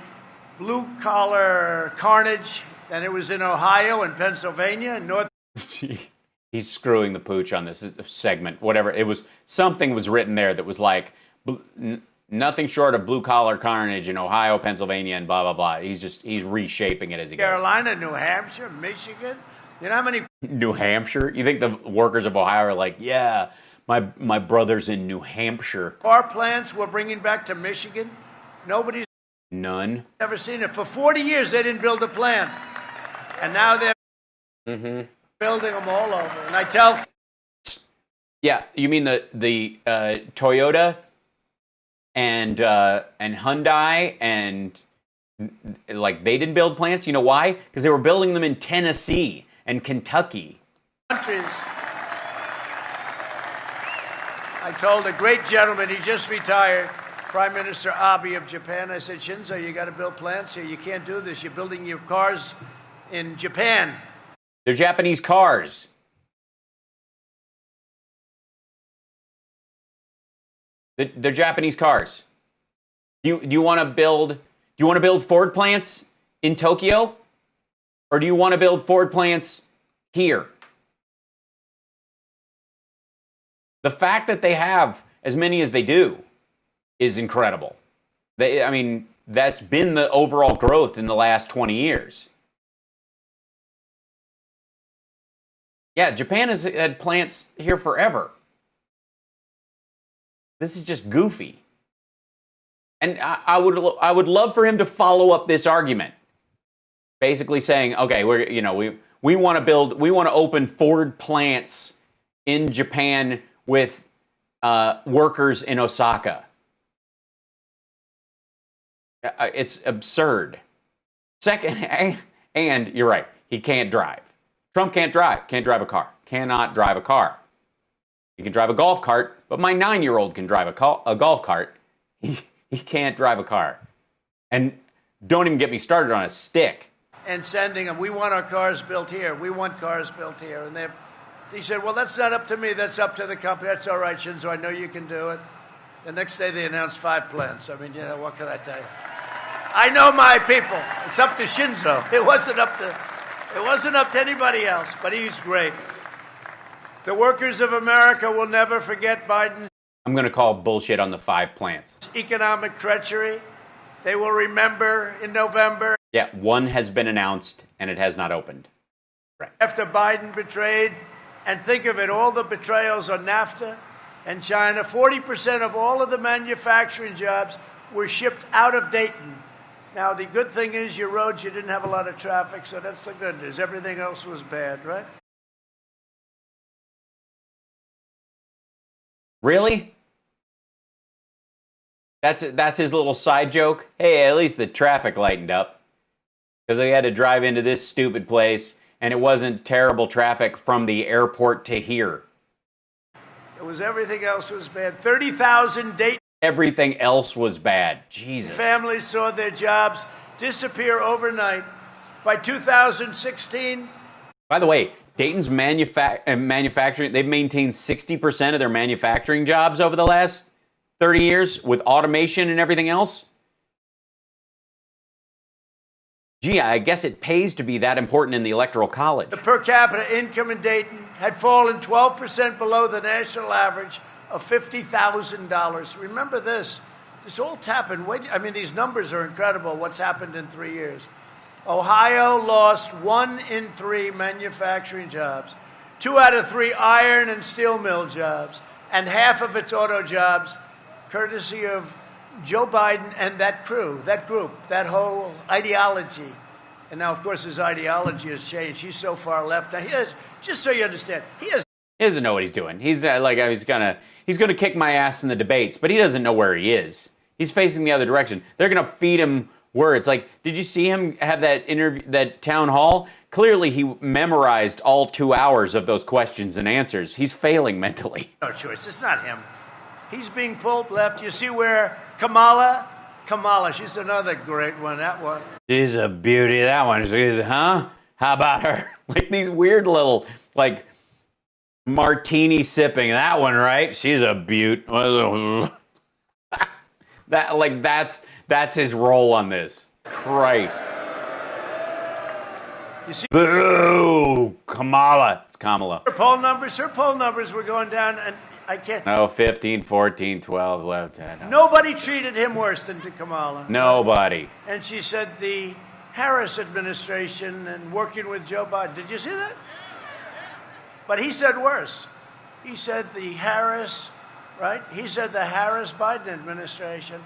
blue-collar carnage, and it was in Ohio and Pennsylvania and North. He's screwing the pooch on this segment. Whatever it was, something was written there that was like nothing short of blue-collar carnage in Ohio, Pennsylvania, and blah blah blah. He's reshaping it as he goes. Carolina, New Hampshire, Michigan. You know how many? New Hampshire? You think the workers of Ohio are like, yeah, my brother's in New Hampshire. Car plants we're bringing back to Michigan. Nobody's None. ever seen it. For 40 years, they didn't build a plant. And now they're building them all over. And I tell... Yeah, you mean the Toyota and Hyundai and like they didn't build plants? You know why? Because they were building them in Tennessee and Kentucky. Countries. I told a great gentleman, he just retired, Prime Minister Abe of Japan, I said, Shinzo, you got to build plants here. You can't do this. You're building your cars in Japan. They're Japanese cars. They're Japanese cars. Do you want to build Ford plants in Tokyo? Or do you want to build Ford plants here? The fact that they have as many as they do is incredible. That's been the overall growth in the last 20 years. Yeah, Japan has had plants here forever. This is just goofy. And I would love for him to follow up this argument. Basically saying, okay, we want to open Ford plants in Japan with workers in Osaka. It's absurd. Second, and you're right, he can't drive. Trump can't drive a car, cannot drive a car. He can drive a golf cart, but my 9-year-old can drive a golf cart. He can't drive a car. And don't even get me started on a stick. And sending them, we want our cars built here. We want cars built here. And he said, well, that's not up to me. That's up to the company. That's all right, Shinzo. I know you can do it. The next day they announced 5 plants. I mean, what can I tell you? I know my people. It's up to Shinzo. It wasn't up to anybody else, but he's great. The workers of America will never forget Biden. I'm going to call bullshit on the 5 plants. Economic treachery. They will remember in November. Yeah, one has been announced and it has not opened. Right. After Biden betrayed, and think of it, all the betrayals on NAFTA and China, 40% of all of the manufacturing jobs were shipped out of Dayton. Now, the good thing is your roads, you didn't have a lot of traffic, so that's the good news. Everything else was bad, right? Really? That's his little side joke? Hey, at least the traffic lightened up. Because they had to drive into this stupid place, and it wasn't terrible traffic from the airport to here. It was everything else was bad. 30,000 Dayton Everything else was bad. Jesus. families saw their jobs disappear overnight. By 2016, By the way, Dayton's manufacturing, they've maintained 60% of their manufacturing jobs over the last 30 years with automation and everything else. Gee, I guess it pays to be that important in the Electoral College. the per capita income in Dayton had fallen 12% below the national average of $50,000. Remember this. This all happened. I mean, these numbers are incredible, what's happened in 3 years. Ohio lost 1 in 3 manufacturing jobs, 2 out of 3 iron and steel mill jobs, and half of its auto jobs, courtesy of Joe Biden and that crew, that group, that whole ideology. And now, of course, his ideology has changed. He's so far left. Now, he has, just so you understand, he doesn't know what he's doing. He's he's gonna kick my ass in the debates, but he doesn't know where he is. He's facing the other direction. They're gonna feed him words. Like, did you see him have that interview, that town hall? Clearly, he memorized all 2 hours of those questions and answers. He's failing mentally. no choice. It's not him. He's being pulled left. You see where Kamala, she's another great one. That one. She's a beauty. That one. She's, huh? How about her? Like these weird little, like, martini sipping. That one, right? She's a beaut. That's his role on this. Christ. You see Boo! Kamala. It's Kamala. her poll numbers were going down, and I can't. No, 15, 14, 12, 11, 10. Nobody treated him worse than to Kamala. Nobody. And she said the Harris administration and working with Joe Biden. Did you see that? But he said worse. He said the Harris, right? He said the Harris-Biden administration.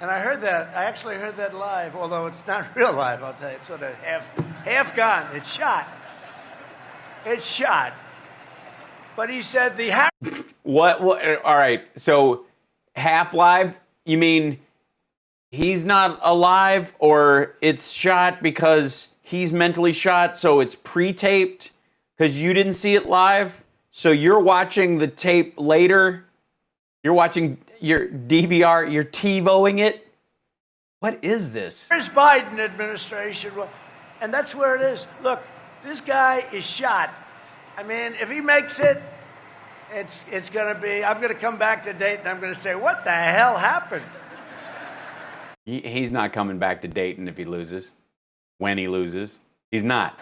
And I heard that. I actually heard that live, although it's not real live, I'll tell you. It's sort of half gone. It's shot. It's shot. But he said the Harris. What? All right. So, half live? You mean he's not alive, or it's shot because he's mentally shot, so it's pre-taped because you didn't see it live? So you're watching the tape later? You're watching your DVR, you're TiVoing it? What is this? Harris Biden administration, and that's where it is. Look, this guy is shot. I mean, if he makes it, it's going to be, I'm going to come back to Dayton, I'm going to say, what the hell happened? He's not coming back to Dayton if he loses. When he loses. He's not.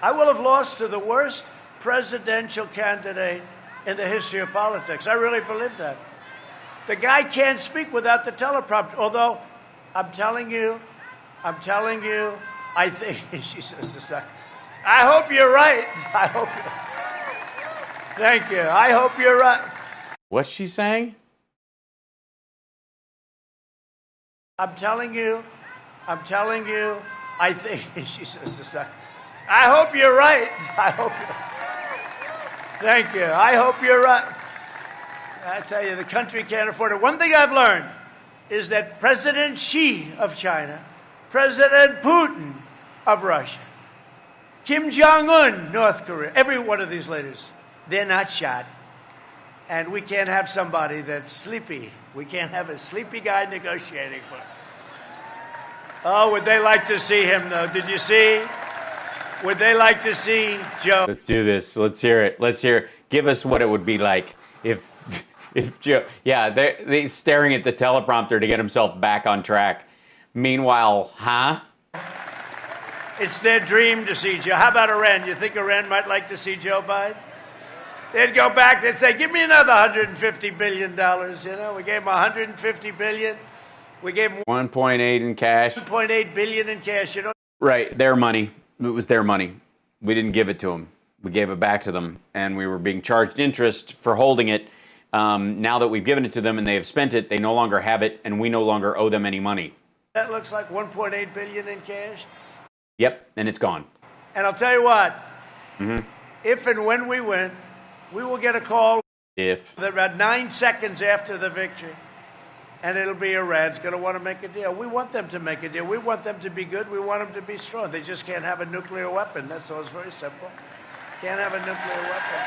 I will have lost to the worst presidential candidate in the history of politics. I really believe that. The guy can't speak without the teleprompter. Although, I'm telling you, I think, she says this, I hope you're right. Thank you. I hope you're right. What's she saying? I'm telling you, I think, she says this, I hope you're right. Thank you. I hope you're right. I tell you, the country can't afford it. One thing I've learned is that President Xi of China, President Putin of Russia, Kim Jong-un, North Korea, every one of these leaders, they're not shot. And we can't have somebody that's sleepy. We can't have a sleepy guy negotiating for us. Oh, would they like to see him, though? Did you see? Would they like to see Joe? Let's do this. Let's hear it. Let's hear it. Give us what it would be like if Joe, yeah, they're staring at the teleprompter to get himself back on track. Meanwhile, huh? It's their dream to see Joe. How about Iran? You think Iran might like to see Joe Biden? They'd go back, they'd say, give me another $150 billion, you know? We gave him $150 billion. We gave him 1.8 in cash. 1.8 billion in cash, you know? Right, their money. It was their money. We didn't give it to them. We gave it back to them, and we were being charged interest for holding it. Now that we've given it to them and they have spent it, they no longer have it, and we no longer owe them any money. That looks like 1.8 billion in cash. Yep, and it's gone. And I'll tell you what, if and when we win, we will get a call If about 9 seconds after the victory. And it'll be Iran's going to want to make a deal. We want them to make a deal. We want them to be good. We want them to be strong. They just can't have a nuclear weapon. That's all. It's very simple. Can't have a nuclear weapon.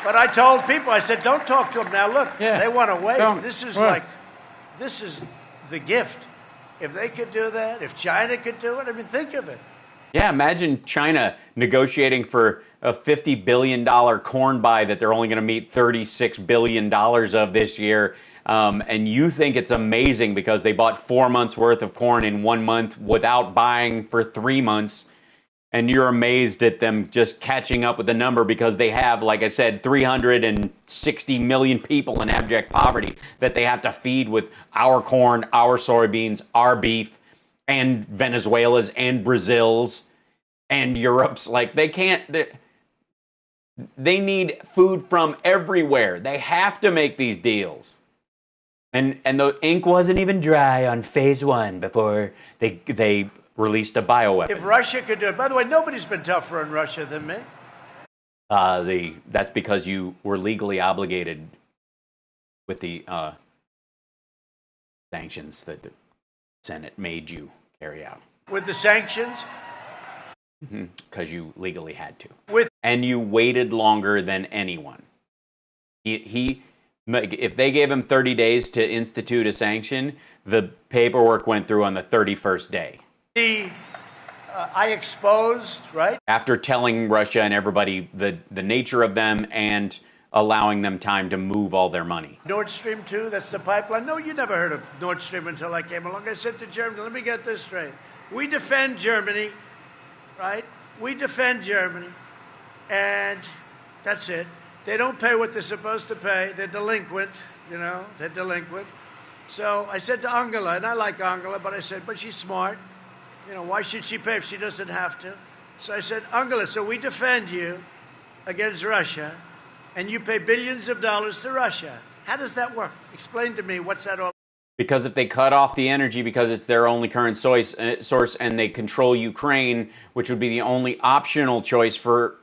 But I told people, I said, don't talk to them now. Look, Yeah, they want to wait. don't. This is What? this is the gift. If they could do that, if China could do it, I mean, think of it. Yeah, imagine China negotiating for a $50 billion corn buy that they're only going to meet $36 billion of this year. And you think it's amazing because they bought 4 months worth of corn in 1 month without buying for 3 months. And you're amazed at them just catching up with the number because they have, like I said, 360 million people in abject poverty that they have to feed with our corn, our soybeans, our beef, and Venezuela's and Brazil's and Europe's. Like, they can't, they need food from everywhere. They have to make these deals. And the ink wasn't even dry on phase 1 before they released a bioweapon. If Russia could do it, by the way, nobody's been tougher on Russia than me. That's because you were legally obligated with the sanctions that the Senate made you carry out. With the sanctions, Because you legally had to. with And you waited longer than anyone. If they gave him 30 days to institute a sanction, the paperwork went through on the 31st day. I exposed, right? After telling Russia and everybody the nature of them and allowing them time to move all their money. Nord Stream 2, that's the pipeline. No, you never heard of Nord Stream until I came along. I said to Germany, let me get this straight. We defend Germany, right? We defend Germany, and that's it. They don't pay what they're supposed to pay. They're delinquent, they're delinquent. So I said to Angela, and I like Angela, but I said, but she's smart. Why should she pay if she doesn't have to? So I said, Angela, so we defend you against Russia, and you pay billions of dollars to Russia. How does that work? Explain to me, what's that all? Because if they cut off the energy because it's their only current source and they control Ukraine, which would be the only optional choice for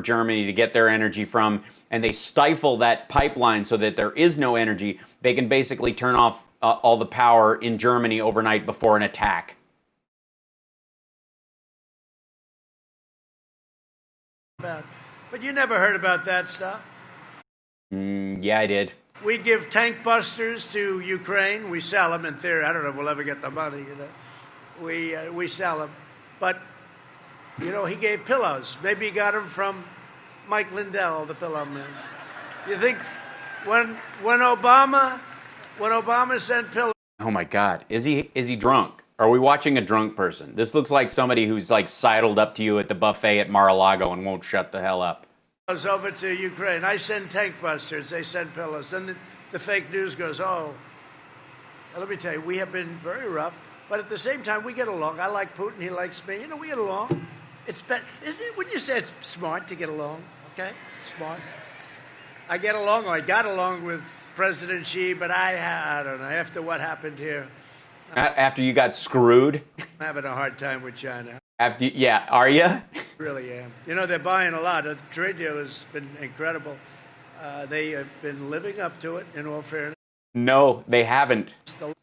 Germany to get their energy from, and they stifle that pipeline so that there is no energy, they can basically turn off all the power in Germany overnight before an attack. But you never heard about that stuff. Yeah, I did. We give tank busters to Ukraine. We sell them in theory. I don't know if we'll ever get the money, We sell them. But, he gave pillows. Maybe he got them from Mike Lindell, the pillow man. Do you think when Obama sent pillows? Oh my God, is he drunk? Are we watching a drunk person? This looks like somebody who's like sidled up to you at the buffet at Mar-a-Lago and won't shut the hell up. Over to Ukraine. I send tank busters. They send pillows. Then the fake news goes, oh, let me tell you, we have been very rough. But at the same time, we get along. I like Putin. He likes me. We get along. It's isn't it? Wouldn't you say it's smart to get along? Okay, smart. I get along, or I got along with President Xi, but I don't know. After what happened here, After you got screwed? I'm having a hard time with China. Yeah, are you? Really am. They're buying a lot. The trade deal has been incredible. They have been living up to it, in all fairness. No, they haven't.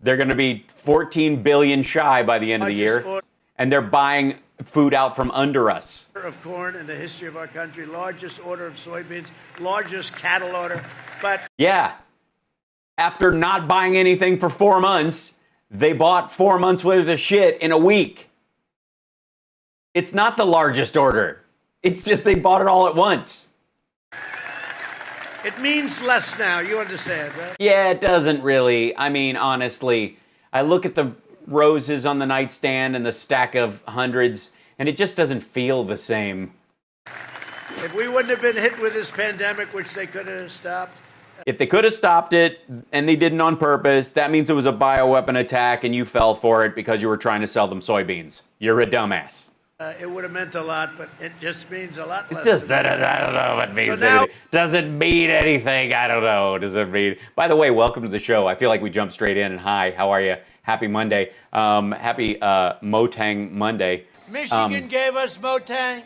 They're going to be 14 billion shy by the end of the year, and they're buying food out from under us. Of corn in the history of our country, largest order of soybeans, largest cattle order. But yeah, after not buying anything for 4 months, they bought 4 months worth of shit in a week. It's not the largest order. It's just they bought it all at once. it means less now. You understand, right? Yeah, it doesn't really. I mean, honestly, I look at the roses on the nightstand and the stack of hundreds, and it just doesn't feel the same. If we wouldn't have been hit with this pandemic, which they could have stopped. If they could have stopped it, and they didn't on purpose, that means it was a bioweapon attack and you fell for it because you were trying to sell them soybeans. You're a dumbass. It would have meant a lot, but it just means a lot less. Just, than I don't know what it means. So now- anything. Doesn't mean anything. I don't know. Does it mean? By the way, welcome to the show. I feel like we jumped straight in. And hi, how are you? Happy Monday. Happy Motang Monday. Michigan gave us Motang,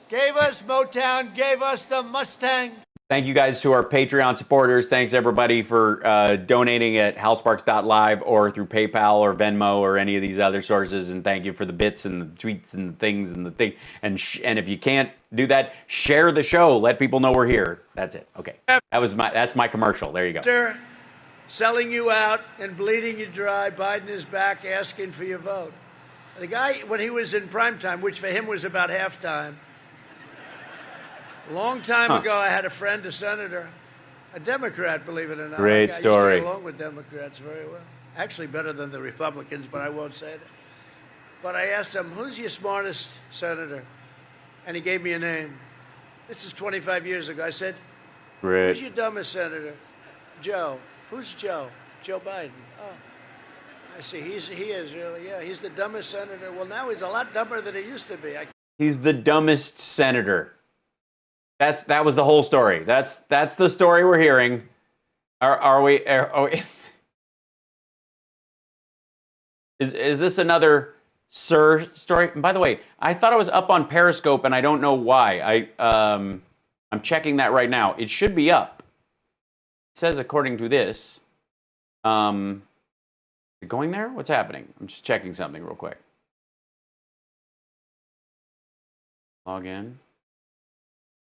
gave us Motown, gave us the Mustang. Thank you guys to our Patreon supporters. Thanks everybody for donating at Halsparks.live or through PayPal or Venmo or any of these other sources. And thank you for the bits and the tweets and the things and the thing. And if you can't do that, share the show. Let people know we're here. That's it. Okay. That's my commercial. There you go. After selling you out and bleeding you dry, Biden is back asking for your vote. The guy, when he was in prime time, which for him was about halftime, a long time ago, I had a friend, a senator, a Democrat, believe it or not. Great I story. used to get along with Democrats very well. Actually, better than the Republicans, but I won't say that. But I asked him, who's your smartest senator? And he gave me a name. This is 25 years ago. I said, who's your dumbest senator? Joe. Who's Joe? Joe Biden. Oh, I see. He is really, yeah. He's the dumbest senator. Well, now he's a lot dumber than he used to be. He's the dumbest senator. That was the whole story. That's the story we're hearing. Are we? Is this another Sir story? And by the way, I thought I was up on Periscope, and I don't know why. I'm checking that right now. It should be up. It says according to this. Is it going there? What's happening? I'm just checking something real quick. Log in.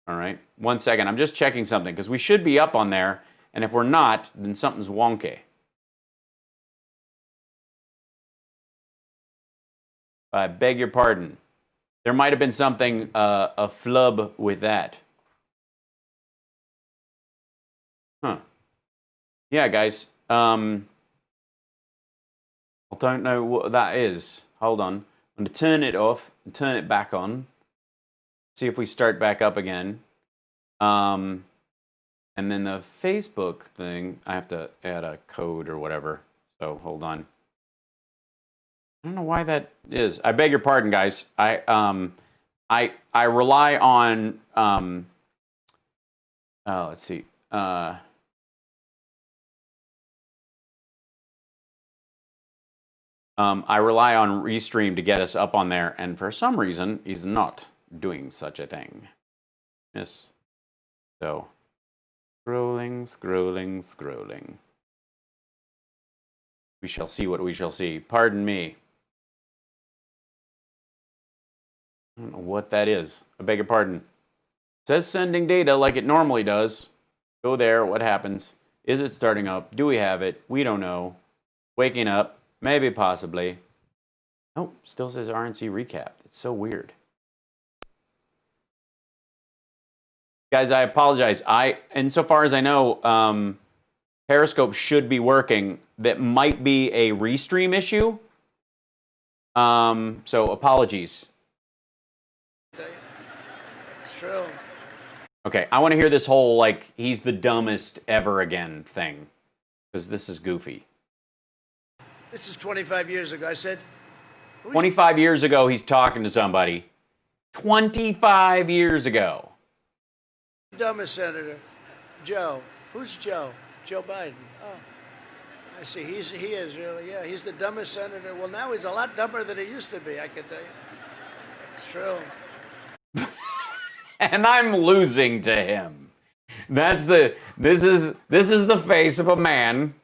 All right, 1 second. I'm just checking something because we should be up on there, and if we're not, then something's wonky. I beg your pardon. There might have been something, a flub with that. Huh. Yeah, guys. I don't know what that is. Hold on. I'm going to turn it off and turn it back on. See if we start back up again. And then the Facebook thing, I have to add a code or whatever. So hold on. I don't know why that is. I beg your pardon, guys. I rely on let's see. I rely on Restream to get us up on there, and for some reason, he's not doing such a thing. Yes. So, scrolling. We shall see what we shall see. Pardon me. I don't know what that is. I beg your pardon. It says sending data like it normally does. Go there. What happens? Is it starting up? Do we have it? We don't know. Waking up. Maybe, possibly. Oh, still says RNC recap. It's so weird. Guys, I apologize. Insofar as I know, Periscope should be working. That might be a Restream issue. So apologies. It's true. Okay, I want to hear this whole, like, he's the dumbest ever again thing. Because this is goofy. This is 25 years ago. I said, 25 years ago, he's talking to somebody. 25 years ago. dumbest senator? Joe. Who's Joe? Joe Biden. Oh, I see. He is really, yeah. He's the dumbest senator. Well, now he's a lot dumber than he used to be, I can tell you. It's true. And I'm losing to him. This is the face of a man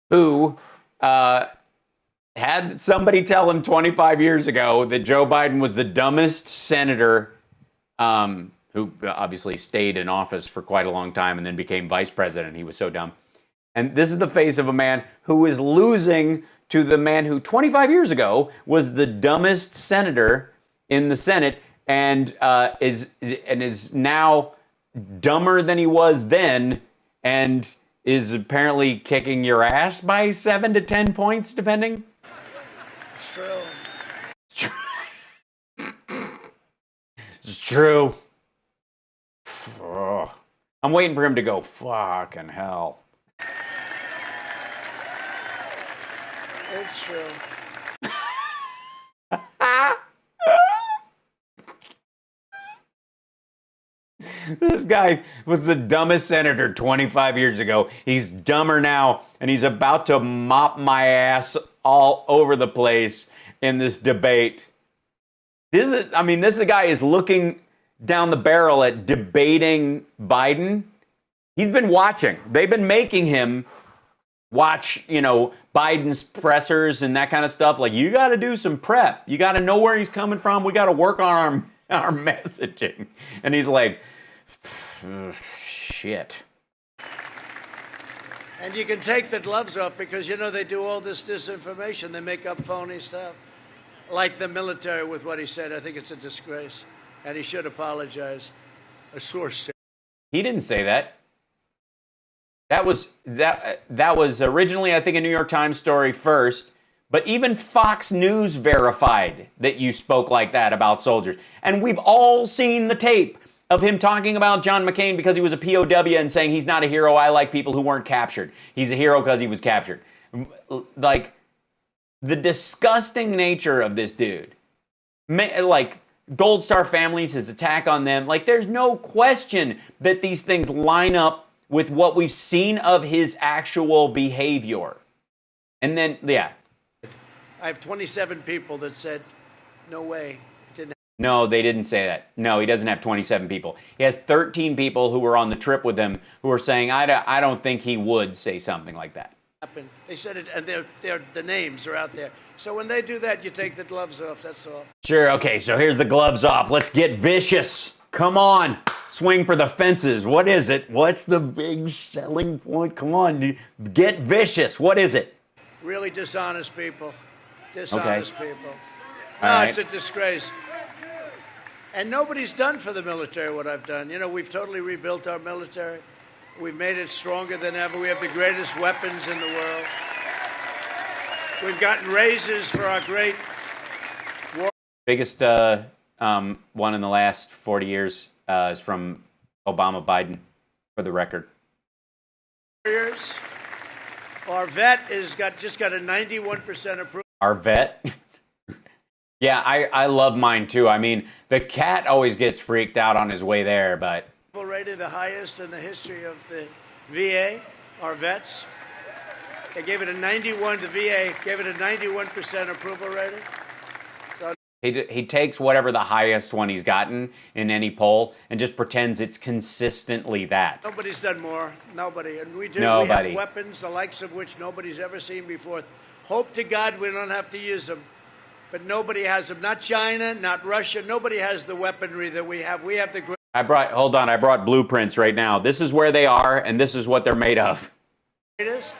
who had somebody tell him 25 years ago that Joe Biden was the dumbest senator, who obviously stayed in office for quite a long time and then became vice president. He was so dumb. And this is the face of a man who is losing to the man who 25 years ago was the dumbest senator in the Senate and is now dumber than he was then and is apparently kicking your ass by 7 to 10 points, depending. It's true. It's true. Ugh. I'm waiting for him to go, fucking hell. It's true. This guy was the dumbest senator 25 years ago. He's dumber now, and he's about to mop my ass all over the place in this debate. This guy is looking down the barrel at debating Biden. He's been watching. They've been making him watch, Biden's pressers and that kind of stuff. Like, you got to do some prep. You got to know where he's coming from. We got to work on our messaging. And he's like, shit. And you can take the gloves off because, they do all this disinformation. They make up phony stuff. Like the military with what he said. I think it's a disgrace. And he should apologize. A source said. He didn't say that. That was originally, I think, a New York Times story first, but even Fox News verified that you spoke like that about soldiers. And we've all seen the tape of him talking about John McCain because he was a POW and saying he's not a hero. I like people who weren't captured. He's a hero because he was captured. Like, the disgusting nature of this dude. Like, Gold Star families, his attack on them. Like, there's no question that these things line up with what we've seen of his actual behavior. And then, yeah. I have 27 people that said, no way. It didn't No, they didn't say that. No, he doesn't have 27 people. He has 13 people who were on the trip with him who are saying, I don't think he would say something like that. happen. They said it, and the names are out there. So when they do that, you take the gloves off, that's all. Sure, okay, so here's the gloves off. Let's get vicious. Come on, swing for the fences. What is it? What's the big selling point? Come on, get vicious. What is it? Really dishonest people. Dishonest people. No, All right. It's a disgrace. And nobody's done for the military what I've done. You know, we've totally rebuilt our military. We've made it stronger than ever. We have the greatest weapons in the world. We've gotten raises for our great war. Biggest one in the last 40 years is from Obama Biden, for the record. Warriors. Our vet just got a 91% approval. Our vet? Yeah, I love mine too. I mean, the cat always gets freaked out on his way there, but... Rated the highest in the history of the VA, our vets. They gave it a 91, the VA gave it a 91% approval rating. So He takes whatever the highest one he's gotten in any poll and just pretends it's consistently that. nobody's done more. Nobody. And we do. Nobody. We have weapons, the likes of which nobody's ever seen before. Hope to God we don't have to use them. But nobody has them. Not China, not Russia. Nobody has the weaponry that we have. We have the great. I brought blueprints right now. This is where they are, and this is what they're made of. Greatest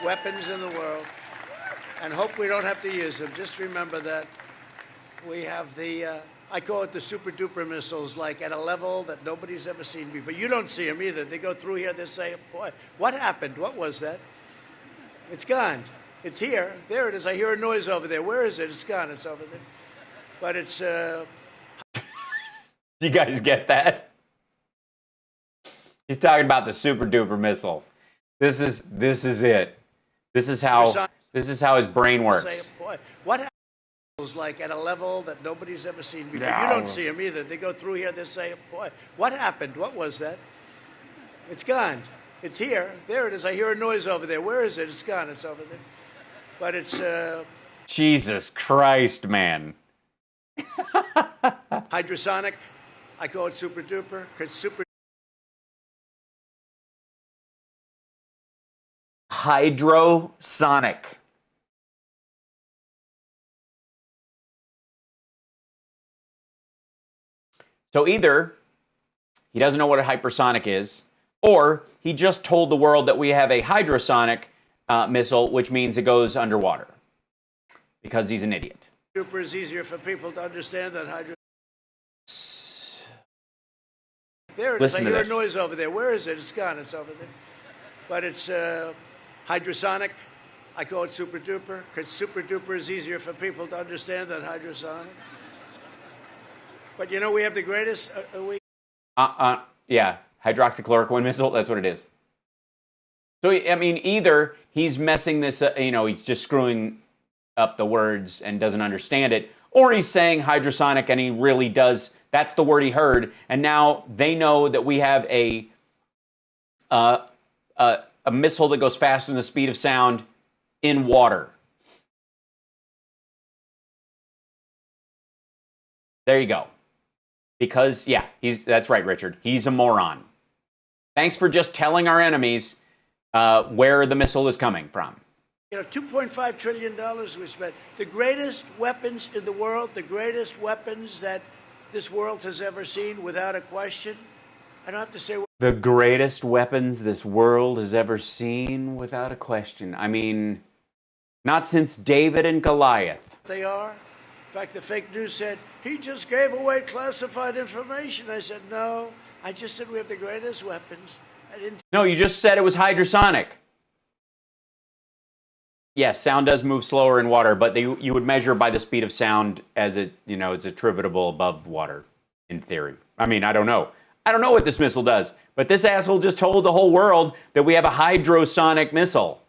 weapons in the world. And hope we don't have to use them. Just remember that. We have the, I call it the super duper missiles, like at a level that nobody's ever seen before. You don't see them either. They go through here, they say, boy, what happened? What was that? It's gone. It's here. There it is. I hear a noise over there. Where is it? It's gone. It's over there. But it's... Do you guys get that? He's talking about the super duper missile. This is it. This is how his brain works. Say, boy, what happened? Like at a level that nobody's ever seen before. No. You don't see them either. They go through here, they say, boy, what happened? What was that? It's gone. It's here. There it is. I hear a noise over there. Where is it? It's gone. It's over there. But it's... Jesus Christ, man. hydrosonic. I call it super duper because super... Hydrosonic. So either he doesn't know what a hypersonic is, or he just told the world that we have a hydrosonic missile, which means it goes underwater, because he's an idiot. Super is easier for people to understand than hydro... There it is. I Listen to hear a this. noise over there. Where is it? It's gone. It's over there. But it's hydrosonic. I call it super duper because super duper is easier for people to understand than hydrosonic. But you know, we have the greatest. Yeah, hydroxychloroquine missile. That's what it is. So I mean, either he's messing this, he's just screwing up the words and doesn't understand it, or he's saying hydrosonic and he really does. That's the word he heard, and now they know that we have a missile that goes faster than the speed of sound in water. There you go. Because, yeah, that's right, Richard. He's a moron. Thanks for just telling our enemies where the missile is coming from. You know, $2.5 trillion we spent. The greatest weapons in the world, the greatest weapons that this world has ever seen, without a question. I don't have to say. The greatest weapons this world has ever seen, without a question. I mean, not since David and Goliath. They are. In fact, the fake news said, he just gave away classified information. I said, no, I just said we have the greatest weapons. I didn't. No, you just said it was hydrosonic. Yes, sound does move slower in water, but you would measure by the speed of sound as it, it's attributable above water, in theory. I mean, I don't know. I don't know what this missile does, but this asshole just told the whole world that we have a hydrosonic missile.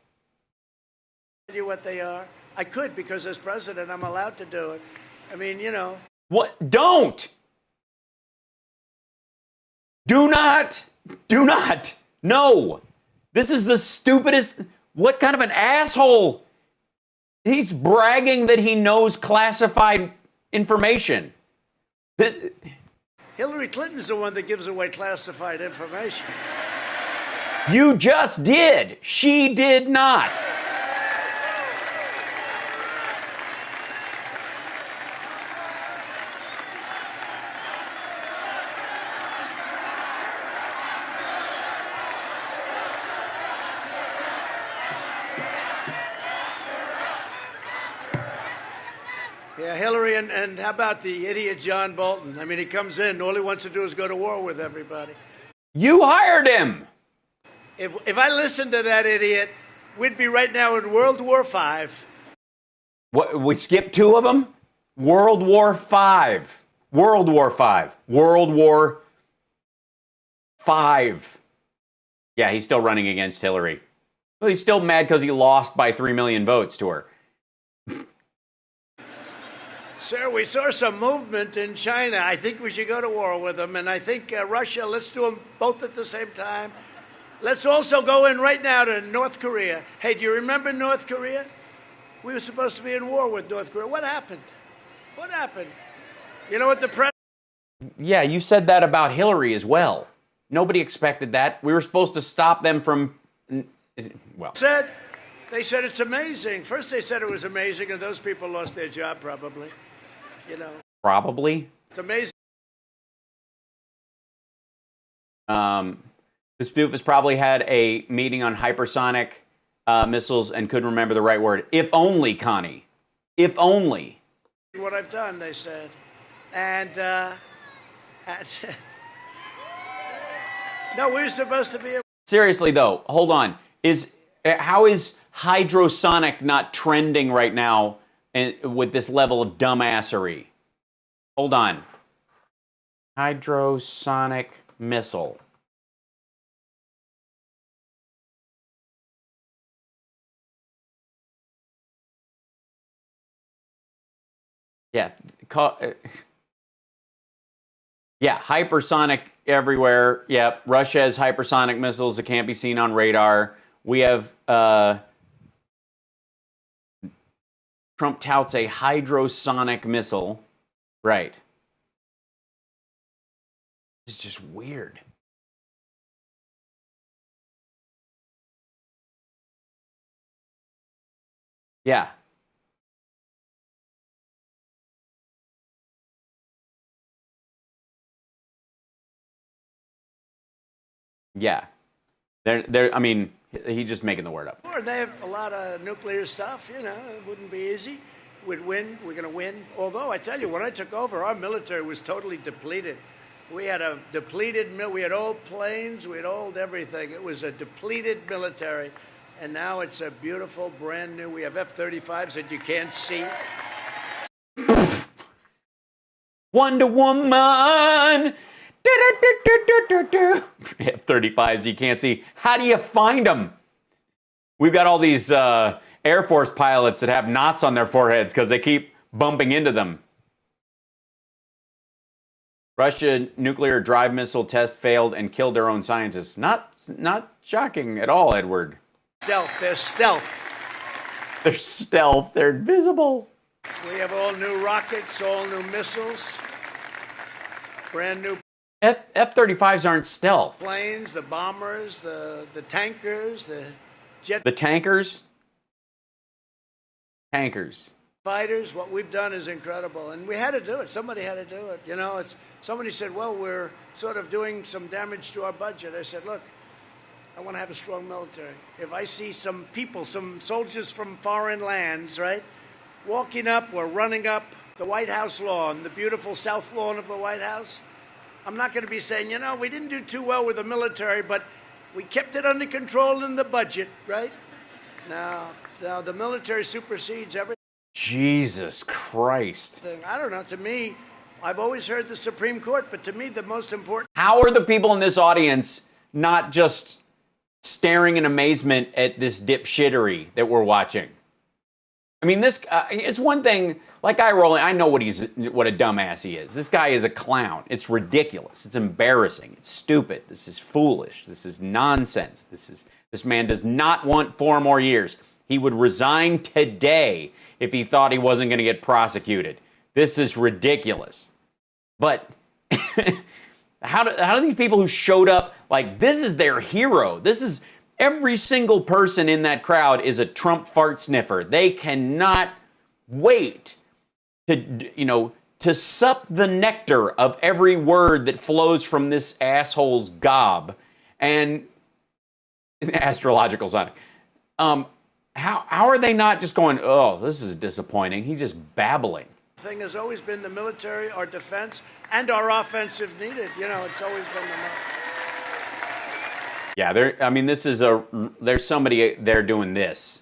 Tell you what they are. I could, because as president, I'm allowed to do it. I mean, What? Don't! Do not! No! This is the stupidest. What kind of an asshole? He's bragging that he knows classified information. Hillary Clinton's the one that gives away classified information. You just did. She did not. Yeah, Hillary, and how about the idiot John Bolton? I mean, he comes in, all he wants to do is go to war with everybody. You hired him. If I listened to that idiot, we'd be right now in World War V. What? We skipped two of them? World War V. World War V. World War V. Yeah, he's still running against Hillary. Well, he's still mad because he lost by 3 million votes to her. Sir, we saw some movement in China. I think we should go to war with them. And I think Russia, let's do them both at the same time. Let's also go in right now to North Korea. Hey, do you remember North Korea? We were supposed to be in war with North Korea. What happened? What happened? You know what the president... Yeah, you said that about Hillary as well. Nobody expected that. We were supposed to stop them from... Well... They said it's amazing. First they said it was amazing, and those people lost their job probably. Probably? It's amazing. This doofus probably had a meeting on hypersonic missiles and couldn't remember the right word. If only, Connie. If only. What I've done, they said. And no, we're supposed to be... Seriously, though, hold on. How is hydrosonic not trending right now with this level of dumbassery? Hold on. Hydrosonic missile. Yeah. Yeah, hypersonic everywhere. Yeah, Russia has hypersonic missiles that can't be seen on radar. We have Trump touts a hydrosonic missile. Right. It's just weird. Yeah. Yeah. I mean, he's just making the word up. They have a lot of nuclear stuff, it wouldn't be easy. We'd win, we're going to win. Although, I tell you, when I took over, our military was totally depleted. We had a depleted, we had old planes, we had old everything. It was a depleted military. And now it's a beautiful, brand new, we have F-35s that you can't see. Wonder Woman! F-35s you can't see. How do you find them? We've got all these Air Force pilots that have knots on their foreheads because they keep bumping into them. Russia nuclear drive missile test failed and killed their own scientists. Not shocking at all, Edward. Stealth. They're stealth. They're stealth. They're invisible. We have all new rockets, all new missiles, brand new F-35s aren't stealth. planes, the bombers, the tankers, the jet The tankers? Tankers. fighters. What we've done is incredible, and we had to do it. Somebody had to do it. You know, somebody said, well, we're sort of doing some damage to our budget. I said, look, I want to have a strong military. If I see some people, some soldiers from foreign lands, right, walking up or running up the White House lawn, the beautiful south lawn of the White House, I'm not going to be saying, you know, we didn't do too well with the military, but we kept it under control in the budget, right? Now the military supersedes everything. Jesus Christ. I don't know. To me, I've always heard the Supreme Court, but to me, the most important. How are the people in this audience not just staring in amazement at this dipshittery that we're watching? I mean, this, it's one thing, like I know what a dumbass he is. This guy is a clown. It's ridiculous. It's embarrassing. It's stupid. This is foolish. This is nonsense. This man does not want 4 more years. He would resign today if he thought he wasn't going to get prosecuted. This is ridiculous. But how do these people who showed up, like, this is their hero. This is, every single person in that crowd is a Trump fart sniffer. They cannot wait to sup the nectar of every word that flows from this asshole's gob. And astrological sign. How are they not just going, oh, this is disappointing? He's just babbling. Thing has always been the military, our defense, and our offensive needed. You know, it's always been the most. Yeah, there's somebody there doing this.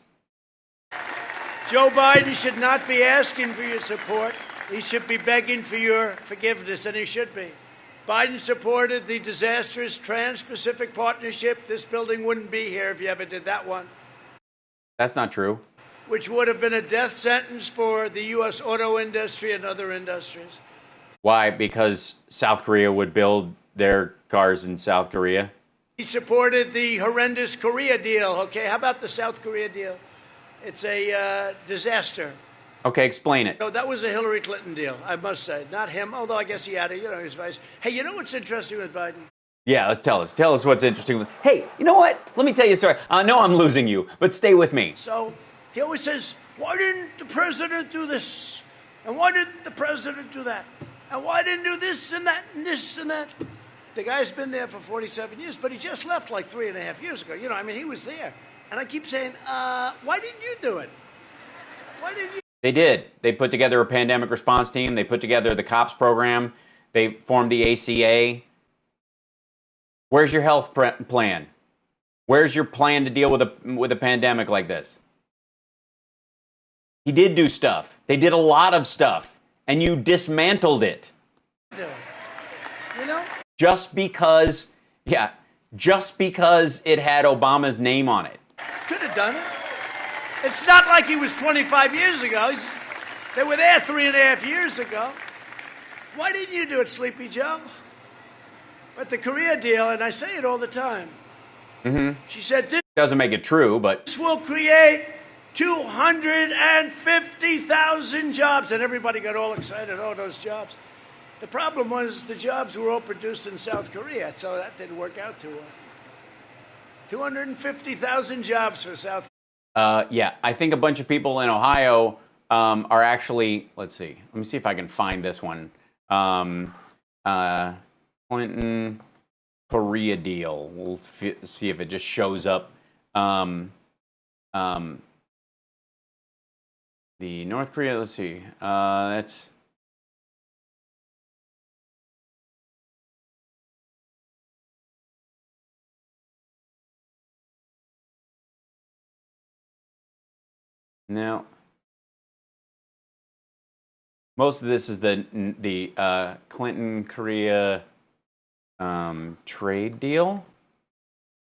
Joe Biden should not be asking for your support. He should be begging for your forgiveness, and he should be. Biden supported the disastrous Trans-Pacific Partnership. This building wouldn't be here if you ever did that one. That's not true. Which would have been a death sentence for the U.S. auto industry and other industries. Why? Because South Korea would build their cars in South Korea? He supported the horrendous Korea deal. Okay, how about the South Korea deal? It's a disaster. Okay, explain it. So that was a Hillary Clinton deal, I must say. Not him, although I guess he had it, his vice. Hey, you know what's interesting with Biden? Yeah, let's tell us. Tell us what's interesting. Hey, you know what? Let me tell you a story. I know I'm losing you, but stay with me. So he always says, why didn't the president do this? And why didn't the president do that? And why didn't do this and that and this and that? The guy's been there for 47 years, but he just left like 3.5 years ago. He was there. And I keep saying, why didn't you do it? Why didn't you? They did. They put together a pandemic response team. They put together the COPS program. They formed the ACA. Where's your health plan? Where's your plan to deal with a pandemic like this? He did do stuff. They did a lot of stuff, and you dismantled it. You know? Just because it had Obama's name on it. Could have done it. It's not like he was 25 years ago. They were there 3.5 years ago. Why didn't you do it, Sleepy Joe? But the Korea deal, and I say it all the time. Mm-hmm. She said this doesn't make it true, but this will create 250,000 jobs, and everybody got all excited. Oh, those jobs. The problem was the jobs were all produced in South Korea, so that didn't work out too well. 250,000 jobs for South Korea. Yeah, I think a bunch of people in Ohio are actually, let's see. Let me see if I can find this one. Clinton Korea deal. We'll see if it just shows up. The North Korea, let's see. That's no. Most of this is the Clinton Korea trade deal.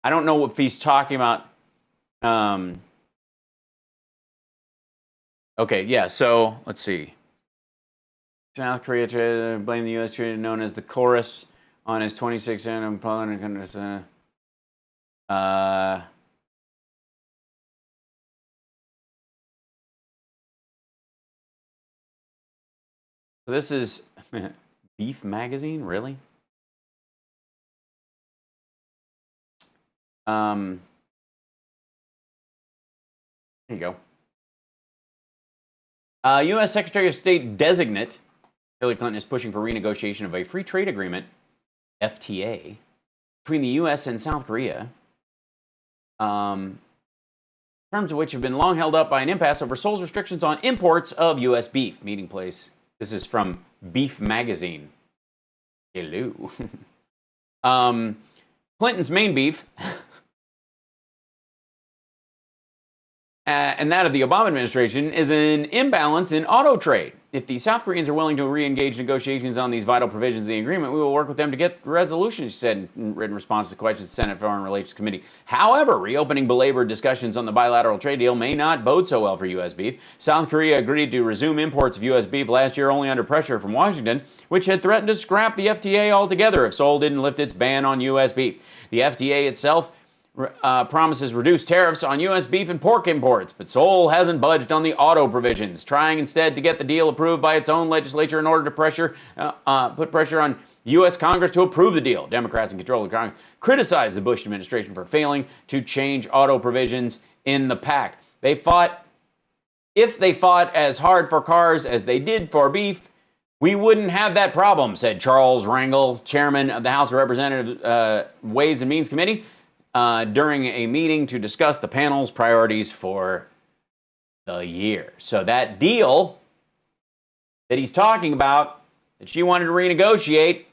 I don't know if he's talking about Okay, yeah, so let's see. South Korea blamed the U.S. treaty known as the Chorus on his 26th anniversary. This is Beef Magazine, really? There you go. U.S. Secretary of State designate Hillary Clinton is pushing for renegotiation of a free trade agreement, FTA, between the U.S. and South Korea, terms of which have been long held up by an impasse over Seoul's restrictions on imports of U.S. beef. Meeting place. This is from Beef Magazine. Hello. Clinton's main beef and that of the Obama administration is an imbalance in auto trade. If the South Koreans are willing to re-engage negotiations on these vital provisions of the agreement, we will work with them to get resolution, she said in written response to questions to the Senate Foreign Relations Committee. However, reopening belabored discussions on the bilateral trade deal may not bode so well for U.S. beef. South Korea agreed to resume imports of U.S. beef last year only under pressure from Washington, which had threatened to scrap the FTA altogether if Seoul didn't lift its ban on U.S. beef. The FTA itself promises reduced tariffs on U.S. beef and pork imports, but Seoul hasn't budged on the auto provisions, trying instead to get the deal approved by its own legislature in order to put pressure on U.S. Congress to approve the deal. Democrats in control of Congress criticized the Bush administration for failing to change auto provisions in the pact. If they fought as hard for cars as they did for beef, we wouldn't have that problem, said Charles Rangel, chairman of the House of Representatives Ways and Means Committee, during a meeting to discuss the panel's priorities for the year. So that deal that he's talking about, that she wanted to renegotiate,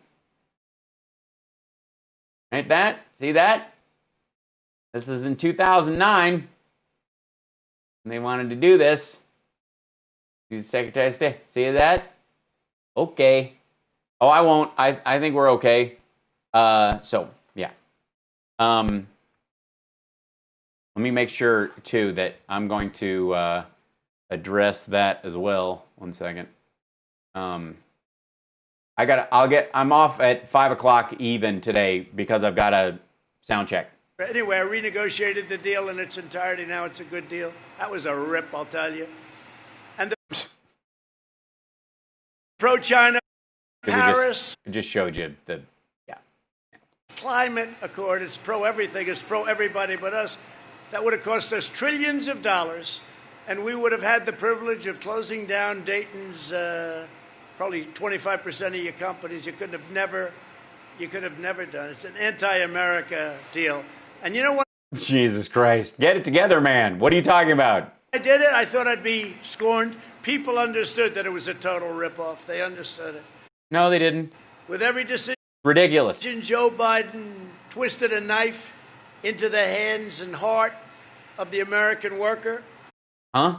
right? That? See that? This is in 2009. And they wanted to do this. She's Secretary of State. See that? Okay. Oh, I won't. I think we're okay. So, yeah. Let me make sure, too, that I'm going to address that as well. 1 second. I'm off at 5 o'clock even today because I've got a sound check. Anyway, I renegotiated the deal in its entirety. Now it's a good deal. That was a rip, I'll tell you. And the pro-China Paris. It just showed you the, yeah. Climate Accord. It's pro-everything. It's pro-everybody but us. That would have cost us trillions of dollars, and we would have had the privilege of closing down Dayton's probably 25% of your companies. You could have never done. It's an anti-America deal. And you know what? Jesus Christ. Get it together, man. What are you talking about? I did it. I thought I'd be scorned. People understood that it was a total ripoff. They understood it. No, they didn't. With every decision, Ridiculous. Joe Biden twisted a knife into the hands and heart of the American worker. Huh?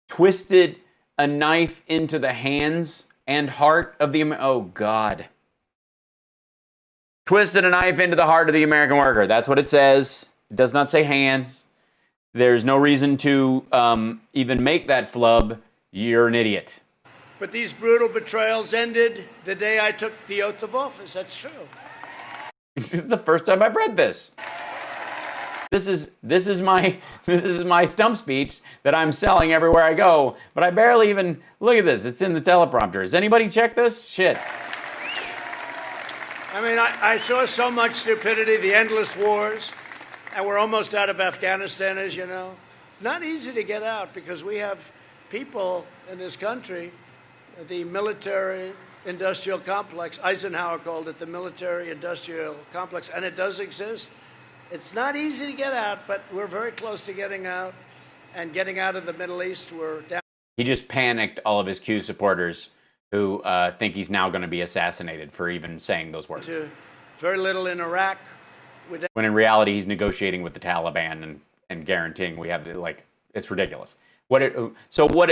Twisted a knife into the hands and heart of the... Oh, God. Twisted a knife into the heart of the American worker. That's what it says. It does not say hands. There's no reason to even make that flub. You're an idiot. But these brutal betrayals ended the day I took the oath of office. That's true. This is the first time I've read this. This is my stump speech that I'm selling everywhere I go, but I barely even look at this. It's in the teleprompter. Has anybody checked this? Shit. I mean, I saw so much stupidity, the endless wars, and we're almost out of Afghanistan, as you know. Not easy to get out because we have people in this country, the military-industrial complex. Eisenhower called it the military-industrial complex, and it does exist. It's not easy to get out, but we're very close to getting out, and getting out of the Middle East. We're down. He just panicked all of his Q supporters who think he's now going to be assassinated for even saying those words. Very little in Iraq. When in reality, he's negotiating with the Taliban and guaranteeing we have, it's ridiculous. What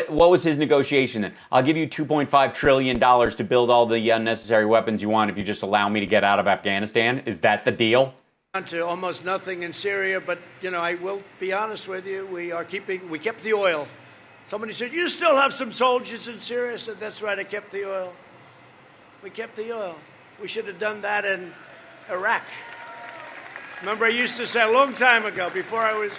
was his negotiation then? I'll give you $2.5 trillion to build all the unnecessary weapons you want if you just allow me to get out of Afghanistan? Is that the deal? To almost nothing in Syria, but I will be honest with you, we kept the oil. Somebody said, you still have some soldiers in Syria? I said, that's right, I kept the oil. We kept the oil. We should have done that in Iraq. Remember, I used to say a long time ago, before I was,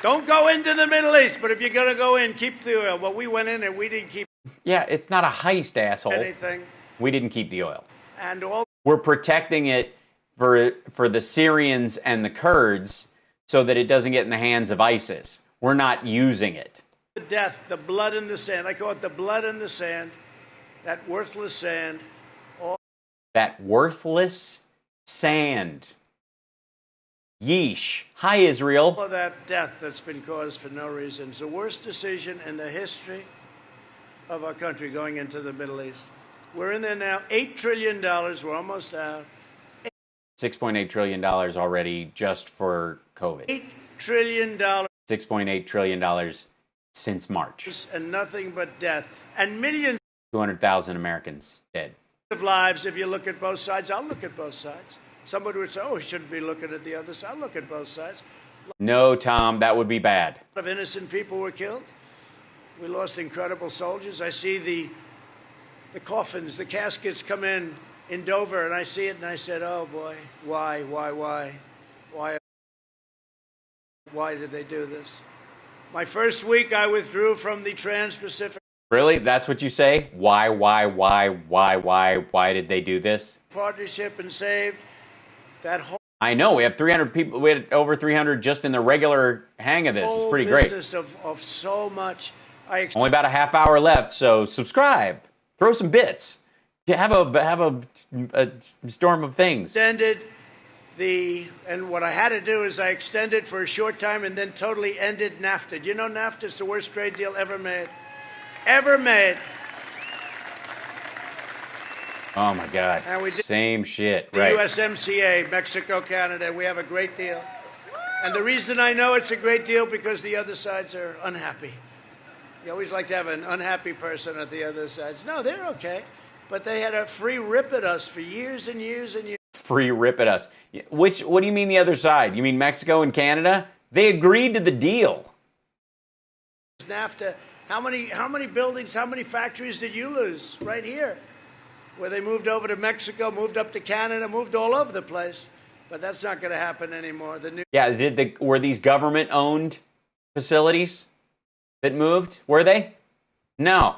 don't go into the Middle East, but if you're going to go in, keep the oil. Well, we went in and we didn't keep Yeah, it's not a heist, asshole. anything. We didn't keep the oil. And all We're protecting it for the Syrians and the Kurds so that it doesn't get in the hands of ISIS. We're not using it. the death, the blood in the sand. I call it the blood in the sand, that worthless sand. That worthless sand. Yeesh. Hi, Israel. All of that death that's been caused for no reason. It's the worst decision in the history of our country going into the Middle East. We're in there now, $8 trillion. We're almost out. $6.8 trillion already just for COVID. $8 trillion. $6.8 trillion since March. And nothing but death. And millions 200,000 Americans dead. of lives. If you look at both sides, I'll look at both sides. Somebody would say, oh, he shouldn't be looking at the other side. I'll look at both sides. No, Tom, that would be bad. A lot of innocent people were killed. We lost incredible soldiers. I see the coffins, the caskets come in Dover, and I see it, and I said, oh, boy, why did they do this? My first week, I withdrew from the Trans-Pacific Really? That's what you say? Why did they do this? Partnership and saved that whole I know, we have 300 people, we had over 300 just in the regular hang of this. It's pretty great. business of so much. Only about a half hour left, so subscribe. Throw some bits. Have a storm of things. Extended and what I had to do is I extended for a short time and then totally ended NAFTA. You know NAFTA is the worst trade deal ever made. Ever made. Oh my God. And we did Same shit. the Right. USMCA, Mexico, Canada. We have a great deal. And the reason I know it's a great deal because the other sides are unhappy. You always like to have an unhappy person at the other sides. No, they're okay. But they had a free rip at us for years and years and years. Free rip at us. What do you mean the other side? You mean Mexico and Canada? They agreed to the deal. NAFTA, how many buildings, how many factories did you lose right here? Where they moved over to Mexico, moved up to Canada, moved all over the place. But that's not going to happen anymore. Yeah, were these government-owned facilities that moved? Were they? No.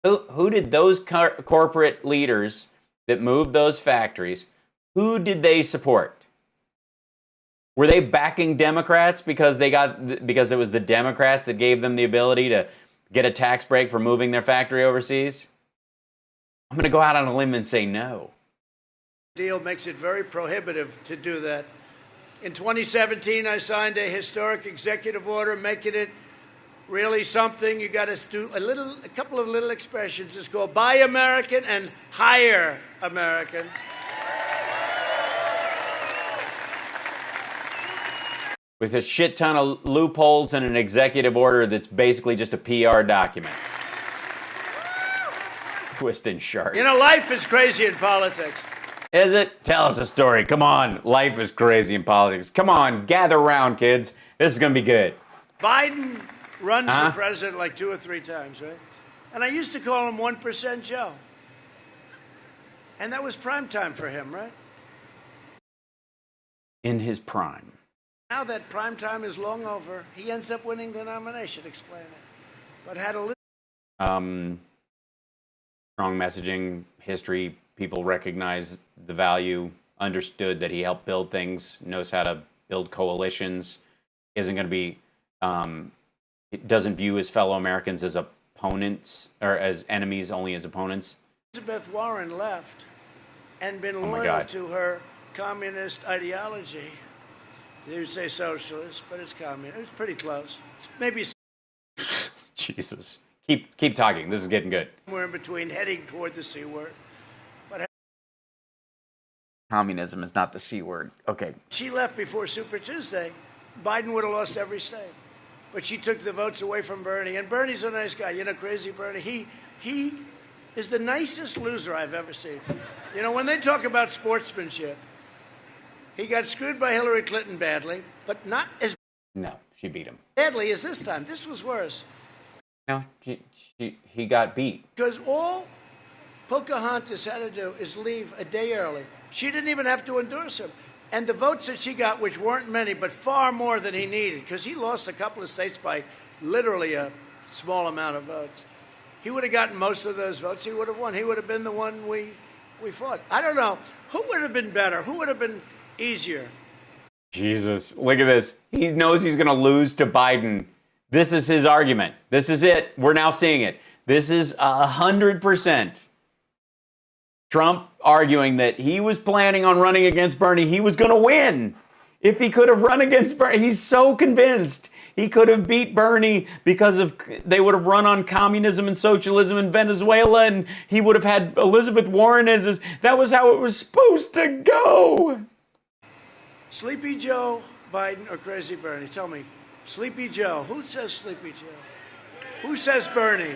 Who did those corporate leaders that moved those factories, who did they support? Were they backing Democrats because it was the Democrats that gave them the ability to get a tax break for moving their factory overseas? I'm going to go out on a limb and say no. Deal makes it very prohibitive to do that. In 2017, I signed a historic executive order making it really something. You got to do a couple of little expressions. It's called Buy American and Hire American. With a shit ton of loopholes and an executive order that's basically just a PR document. Twist and sharp. You know, life is crazy in politics. Is it? Tell us a story. Come on. Life is crazy in politics. Come on. Gather around, kids. This is going to be good. Biden runs for president like 2 or 3 times, right? And I used to call him 1% Joe. And that was prime time for him, right? In his prime. Now that prime time is long over, he ends up winning the nomination. Explain it. But had a little... Strong messaging, history, people recognize the value, understood that he helped build things, knows how to build coalitions, isn't going to be, it doesn't view his fellow Americans as opponents, or as enemies, only as opponents. Elizabeth Warren left and been loyal to her communist ideology. They would say socialist, but it's communist. It's pretty close. It's maybe Jesus. Keep talking. This is getting good. somewhere in between, heading toward the C word. But Communism is not the C word. Okay. she left before Super Tuesday. Biden would have lost every state. But she took the votes away from Bernie. And Bernie's a nice guy. You know, crazy Bernie. He is the nicest loser I've ever seen. You know, when they talk about sportsmanship, he got screwed by Hillary Clinton badly, but not as No, she beat him. badly as this time. This was worse. No, he got beat. Because all Pocahontas had to do is leave a day early. She didn't even have to endorse him. And the votes that she got, which weren't many, but far more than he needed, because he lost a couple of states by literally a small amount of votes. He would have gotten most of those votes. He would have won. He would have been the one we fought. I don't know. Who would have been better? Who would have been easier? Jesus, look at this. He knows he's going to lose to Biden. This is his argument. This is it. We're now seeing it. This is 100% Trump arguing that he was planning on running against Bernie. He was going to win if he could have run against Bernie. He's so convinced he could have beat Bernie because they would have run on communism and socialism in Venezuela, and he would have had Elizabeth Warren as his. That was how it was supposed to go. Sleepy Joe Biden or Crazy Bernie? Tell me. Sleepy Joe. Who says Sleepy Joe? Who says Bernie?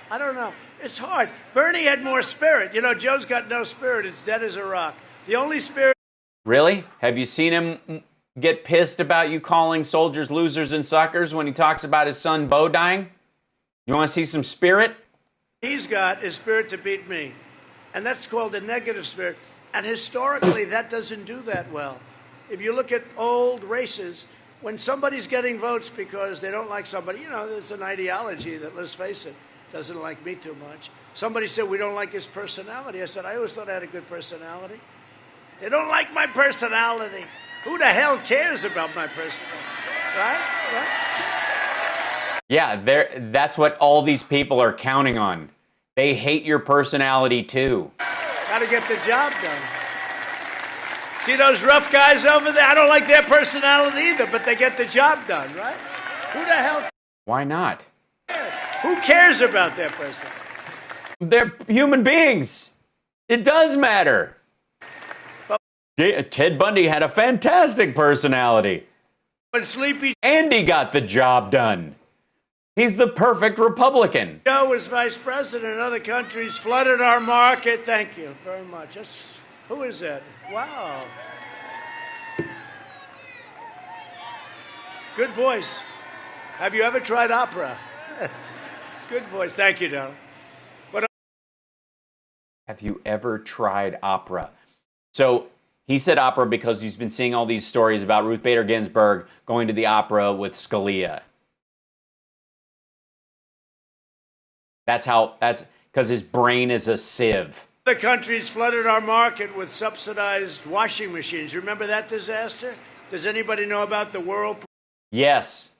I don't know. It's hard. Bernie had more spirit. You know, Joe's got no spirit. It's dead as a rock. The only spirit. Really? Have you seen him get pissed about you calling soldiers losers and suckers when he talks about his son Bo dying? You want to see some spirit? He's got is spirit to beat me. And that's called a negative spirit. And historically, that doesn't do that well. If you look at old races, when somebody's getting votes because they don't like somebody, you know, there's an ideology that, let's face it, doesn't like me too much. Somebody said, we don't like his personality. I said, I always thought I had a good personality. They don't like my personality. Who the hell cares about my personality? Right? Yeah, that's what all these people are counting on. They hate your personality too. Got to get the job done. See those rough guys over there? I don't like their personality either, but they get the job done, right? Who the hell Why not? cares? Who cares about their personality? They're human beings. It does matter. Ted Bundy had a fantastic personality. When Sleepy And he got the job done. He's the perfect Republican. Joe was vice president and other countries flooded our market. Thank you very much. Who is that? Wow. Good voice. Have you ever tried opera? Good voice. Thank you, darling. Have you ever tried opera? So he said opera because he's been seeing all these stories about Ruth Bader Ginsburg going to the opera with Scalia. That's because his brain is a sieve. The countries flooded our market with subsidized washing machines. Remember that disaster? Does anybody know about the whirlpool? Yes.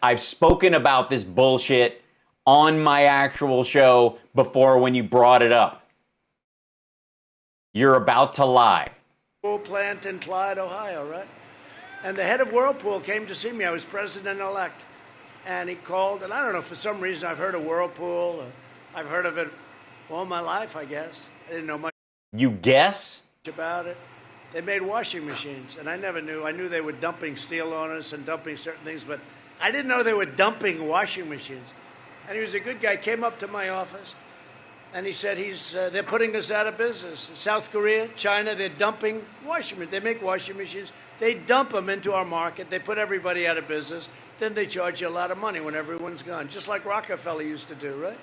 I've spoken about this bullshit on my actual show before when you brought it up. You're about to lie. Plant in Clyde, Ohio, right? And the head of Whirlpool came to see me. I was president-elect. And he called, and I don't know, for some reason I've heard of Whirlpool. I've heard of it all my life, I guess. I didn't know much You guess? about it. They made washing machines, and I never knew. I knew they were dumping steel on us and dumping certain things, but I didn't know they were dumping washing machines. And he was a good guy, came up to my office, and he said, they're putting us out of business. South Korea, China, they're dumping washing machines. They make washing machines. They dump them into our market. They put everybody out of business. Then they charge you a lot of money when everyone's gone, just like Rockefeller used to do, right?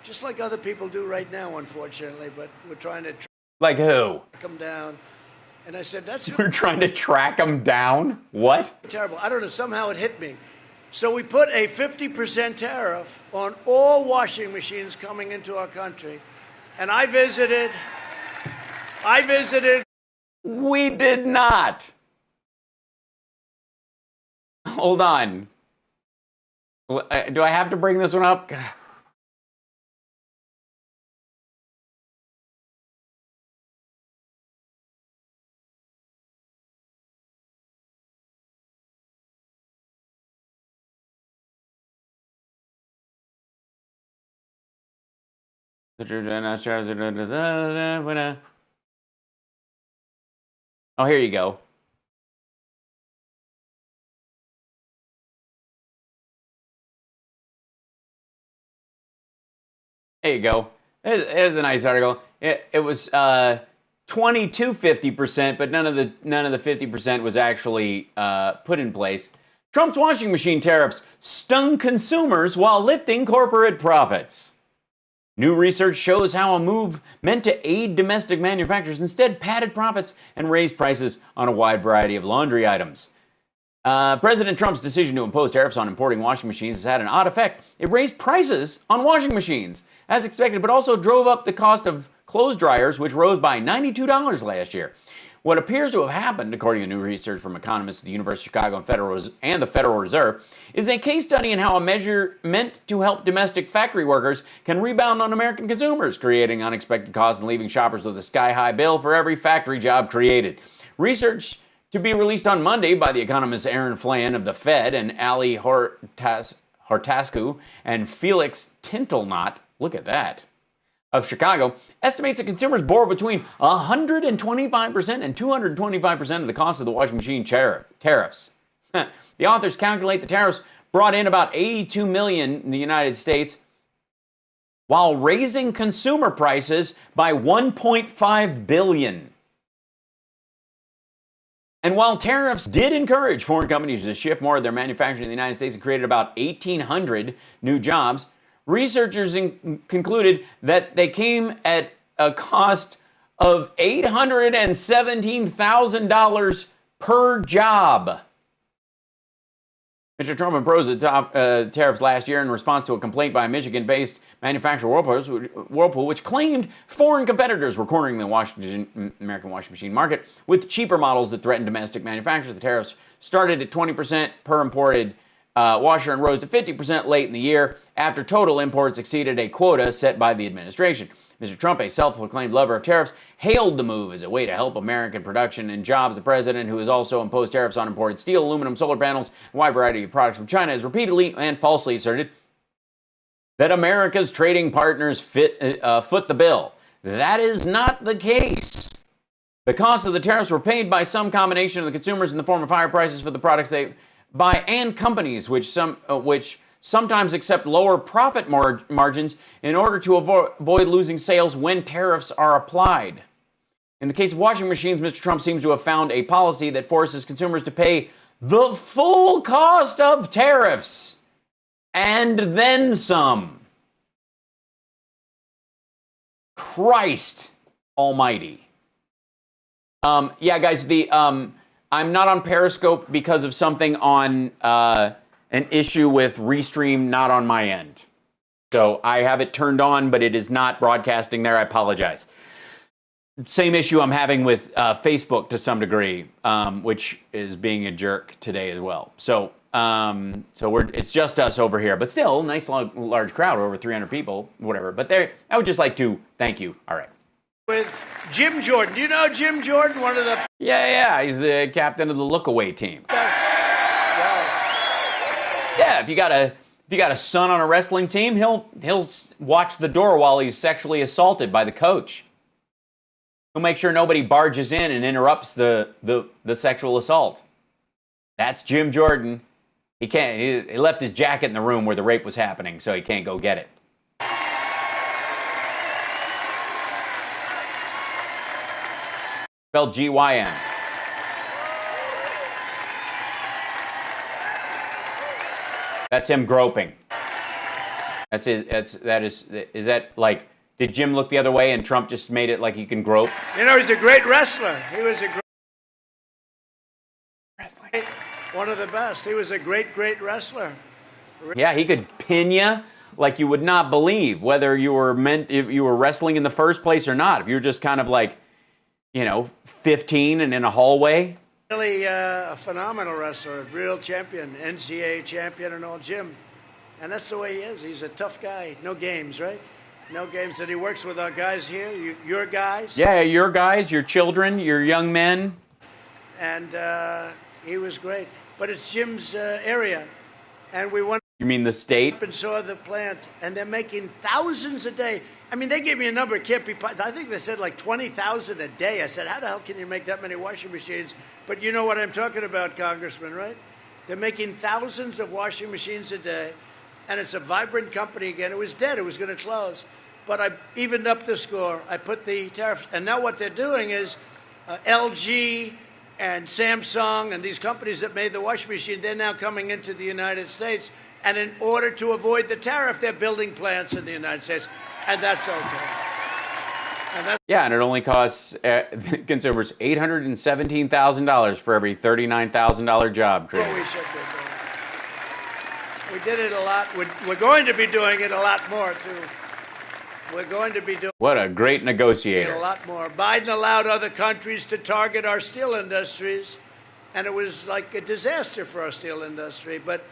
Just like other people do right now, unfortunately, but we're trying to Like who? track them down. And I said, that's We're trying to track them down? What? terrible. I don't know, somehow it hit me. So we put a 50% tariff on all washing machines coming into our country. And I visited. We did not. Hold on. Do I have to bring this one up? Oh, here you go. There you go. Here's a nice article. It was 22 50%, but none of the 50% was actually put in place. Trump's washing machine tariffs stung consumers while lifting corporate profits. New research shows how a move meant to aid domestic manufacturers instead padded profits and raised prices on a wide variety of laundry items. President Trump's decision to impose tariffs on importing washing machines has had an odd effect. It raised prices on washing machines, as expected, but also drove up the cost of clothes dryers, which rose by $92 last year. What appears to have happened, according to new research from economists at the University of Chicago and the Federal Reserve, is a case study in how a measure meant to help domestic factory workers can rebound on American consumers, creating unexpected costs and leaving shoppers with a sky-high bill for every factory job created. Research to be released on Monday by the economists Aaron Flan of the Fed and Ali Hortascu and Felix Tintelnot, look at that, of Chicago, estimates that consumers bore between 125% and 225% of the cost of the washing machine tariffs. The authors calculate the tariffs brought in about $82 million in the United States, while raising consumer prices by $1.5 billion. And while tariffs did encourage foreign companies to shift more of their manufacturing to the United States and created about 1,800 new jobs, researchers concluded that they came at a cost of $817,000 per job. Mr. Trump imposed the top tariffs last year in response to a complaint by a Michigan-based manufacturer, Whirlpool, which claimed foreign competitors were cornering the American washing machine market with cheaper models that threatened domestic manufacturers. The tariffs started at 20% per imported washer and rose to 50% late in the year after total imports exceeded a quota set by the administration. Mr. Trump, a self-proclaimed lover of tariffs, hailed the move as a way to help American production and jobs. The president, who has also imposed tariffs on imported steel, aluminum, solar panels, and a wide variety of products from China, has repeatedly and falsely asserted that America's trading partners foot the bill. That is not the case. The costs of the tariffs were paid by some combination of the consumers in the form of higher prices for the products they buy and companies which sometimes accept lower profit margins in order to avoid losing sales when tariffs are applied. In the case of washing machines, Mr. Trump seems to have found a policy that forces consumers to pay the full cost of tariffs and then some. Christ almighty. Yeah, guys, I'm not on Periscope because of something on an issue with Restream not on my end. So I have it turned on, but it is not broadcasting there. I apologize. Same issue I'm having with Facebook to some degree, which is being a jerk today as well. So it's just us over here, but still, nice large crowd, over 300 people, whatever. But I would just like to thank you. All right. With Jim Jordan. Do you know Jim Jordan? One of the... Yeah, he's the captain of the look-away team. Yeah, if you got a son on a wrestling team, he'll watch the door while he's sexually assaulted by the coach. He'll make sure nobody barges in and interrupts the sexual assault. That's Jim Jordan. He left his jacket in the room where the rape was happening, so he can't go get it. Spelled G-Y-N. That's him groping. Is that like, did Jim look the other way and Trump just made it like he can grope? You know, he's a great wrestler. He was a great wrestling. One of the best. He was a great wrestler. Yeah, he could pin you like you would not believe, whether you were wrestling in the first place or not. If you were just kind of like, 15 and in a hallway. Really a phenomenal wrestler, real champion, NCAA champion and all, Jim. And that's the way he is. He's a tough guy. No games, right? No games. And he works with our guys here, your guys. Yeah, your guys, your children, your young men. And he was great. But it's Jim's area. And we went... You mean the state? Up and saw the plant. And they're making thousands a day. I mean, they gave me a number. It can't be... I think they said like 20,000 a day. I said, how the hell can you make that many washing machines? But you know what I'm talking about, Congressman, right? They're making thousands of washing machines a day. And it's a vibrant company again. It was dead. It was going to close. But I evened up the score. I put the tariffs. And now what they're doing is LG, and Samsung and these companies that made the washing machine, they're now coming into the United States. And in order to avoid the tariff, they're building plants in the United States. And that's okay. Yeah, and it only costs consumers $817,000 for every $39,000 job What created. we should be doing. We did it a lot. We're going to be doing it a lot more, too. We're going to be doing What a great it negotiator. a lot more. Biden allowed other countries to target our steel industries, and it was like a disaster for our steel industry. But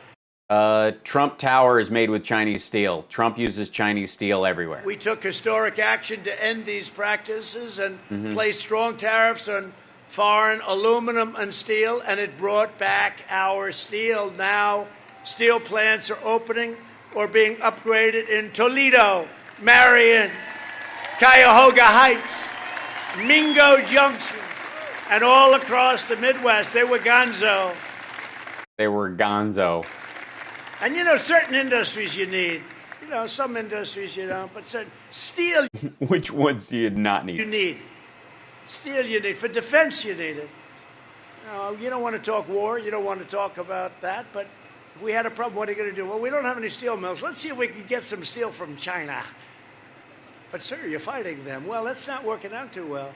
Trump Tower is made with Chinese steel. Trump uses Chinese steel everywhere. we took historic action to end these practices and place strong tariffs on foreign aluminum and steel, and it brought back our steel. Now, steel plants are opening or being upgraded in Toledo, Marion, Cuyahoga Heights, Mingo Junction, and all across the Midwest. They were gonzo. They were gonzo. And you know, certain industries you need. You know, some industries you don't, but certain steel Which ones do you not you need? need. Steel you need. For defense you need it. You don't want to talk war. You don't want to talk about that. But if we had a problem, what are you going to do? Well, we don't have any steel mills. Let's see if we can get some steel from China. But sir, you're fighting them. Well, that's not working out too well.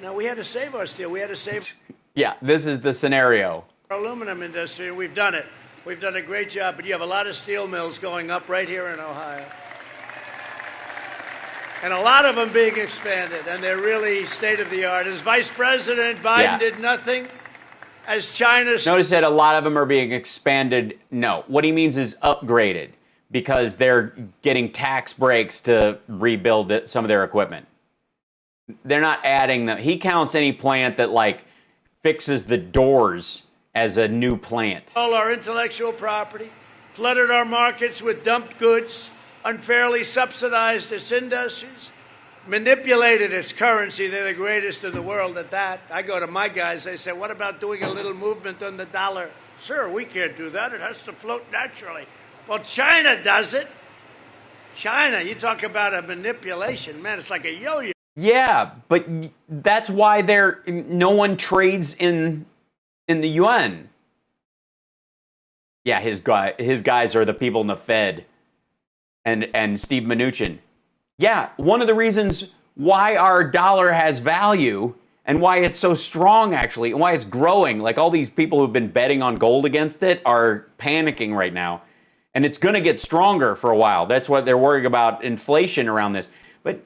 Now, we had to save our steel. We had to save Yeah, this is the scenario. our aluminum industry, and we've done it. We've done a great job, but you have a lot of steel mills going up right here in Ohio. And a lot of them being expanded, and they're really state-of-the-art. As Vice President Biden did nothing, as China... Notice that a lot of them are being expanded. No, what he means is upgraded because they're getting tax breaks to rebuild some of their equipment. They're not adding them. He counts any plant that like fixes the doors as a new plant. All our intellectual property, flooded our markets with dumped goods, unfairly subsidized its industries, manipulated its currency. They're the greatest in the world at that. I go to my guys, they say, what about doing a little movement on the dollar? Sir, we can't do that. It has to float naturally. Well, China does it. China, you talk about a manipulation. Man, it's like a yo-yo. Yeah, but that's why no one trades in the yuan. Yeah, his guys are the people in the Fed and Steve Mnuchin. Yeah, one of the reasons why our dollar has value and why it's so strong actually and why it's growing, like all these people who've been betting on gold against it are panicking right now. And it's going to get stronger for a while. That's what they're worrying about, inflation around this. But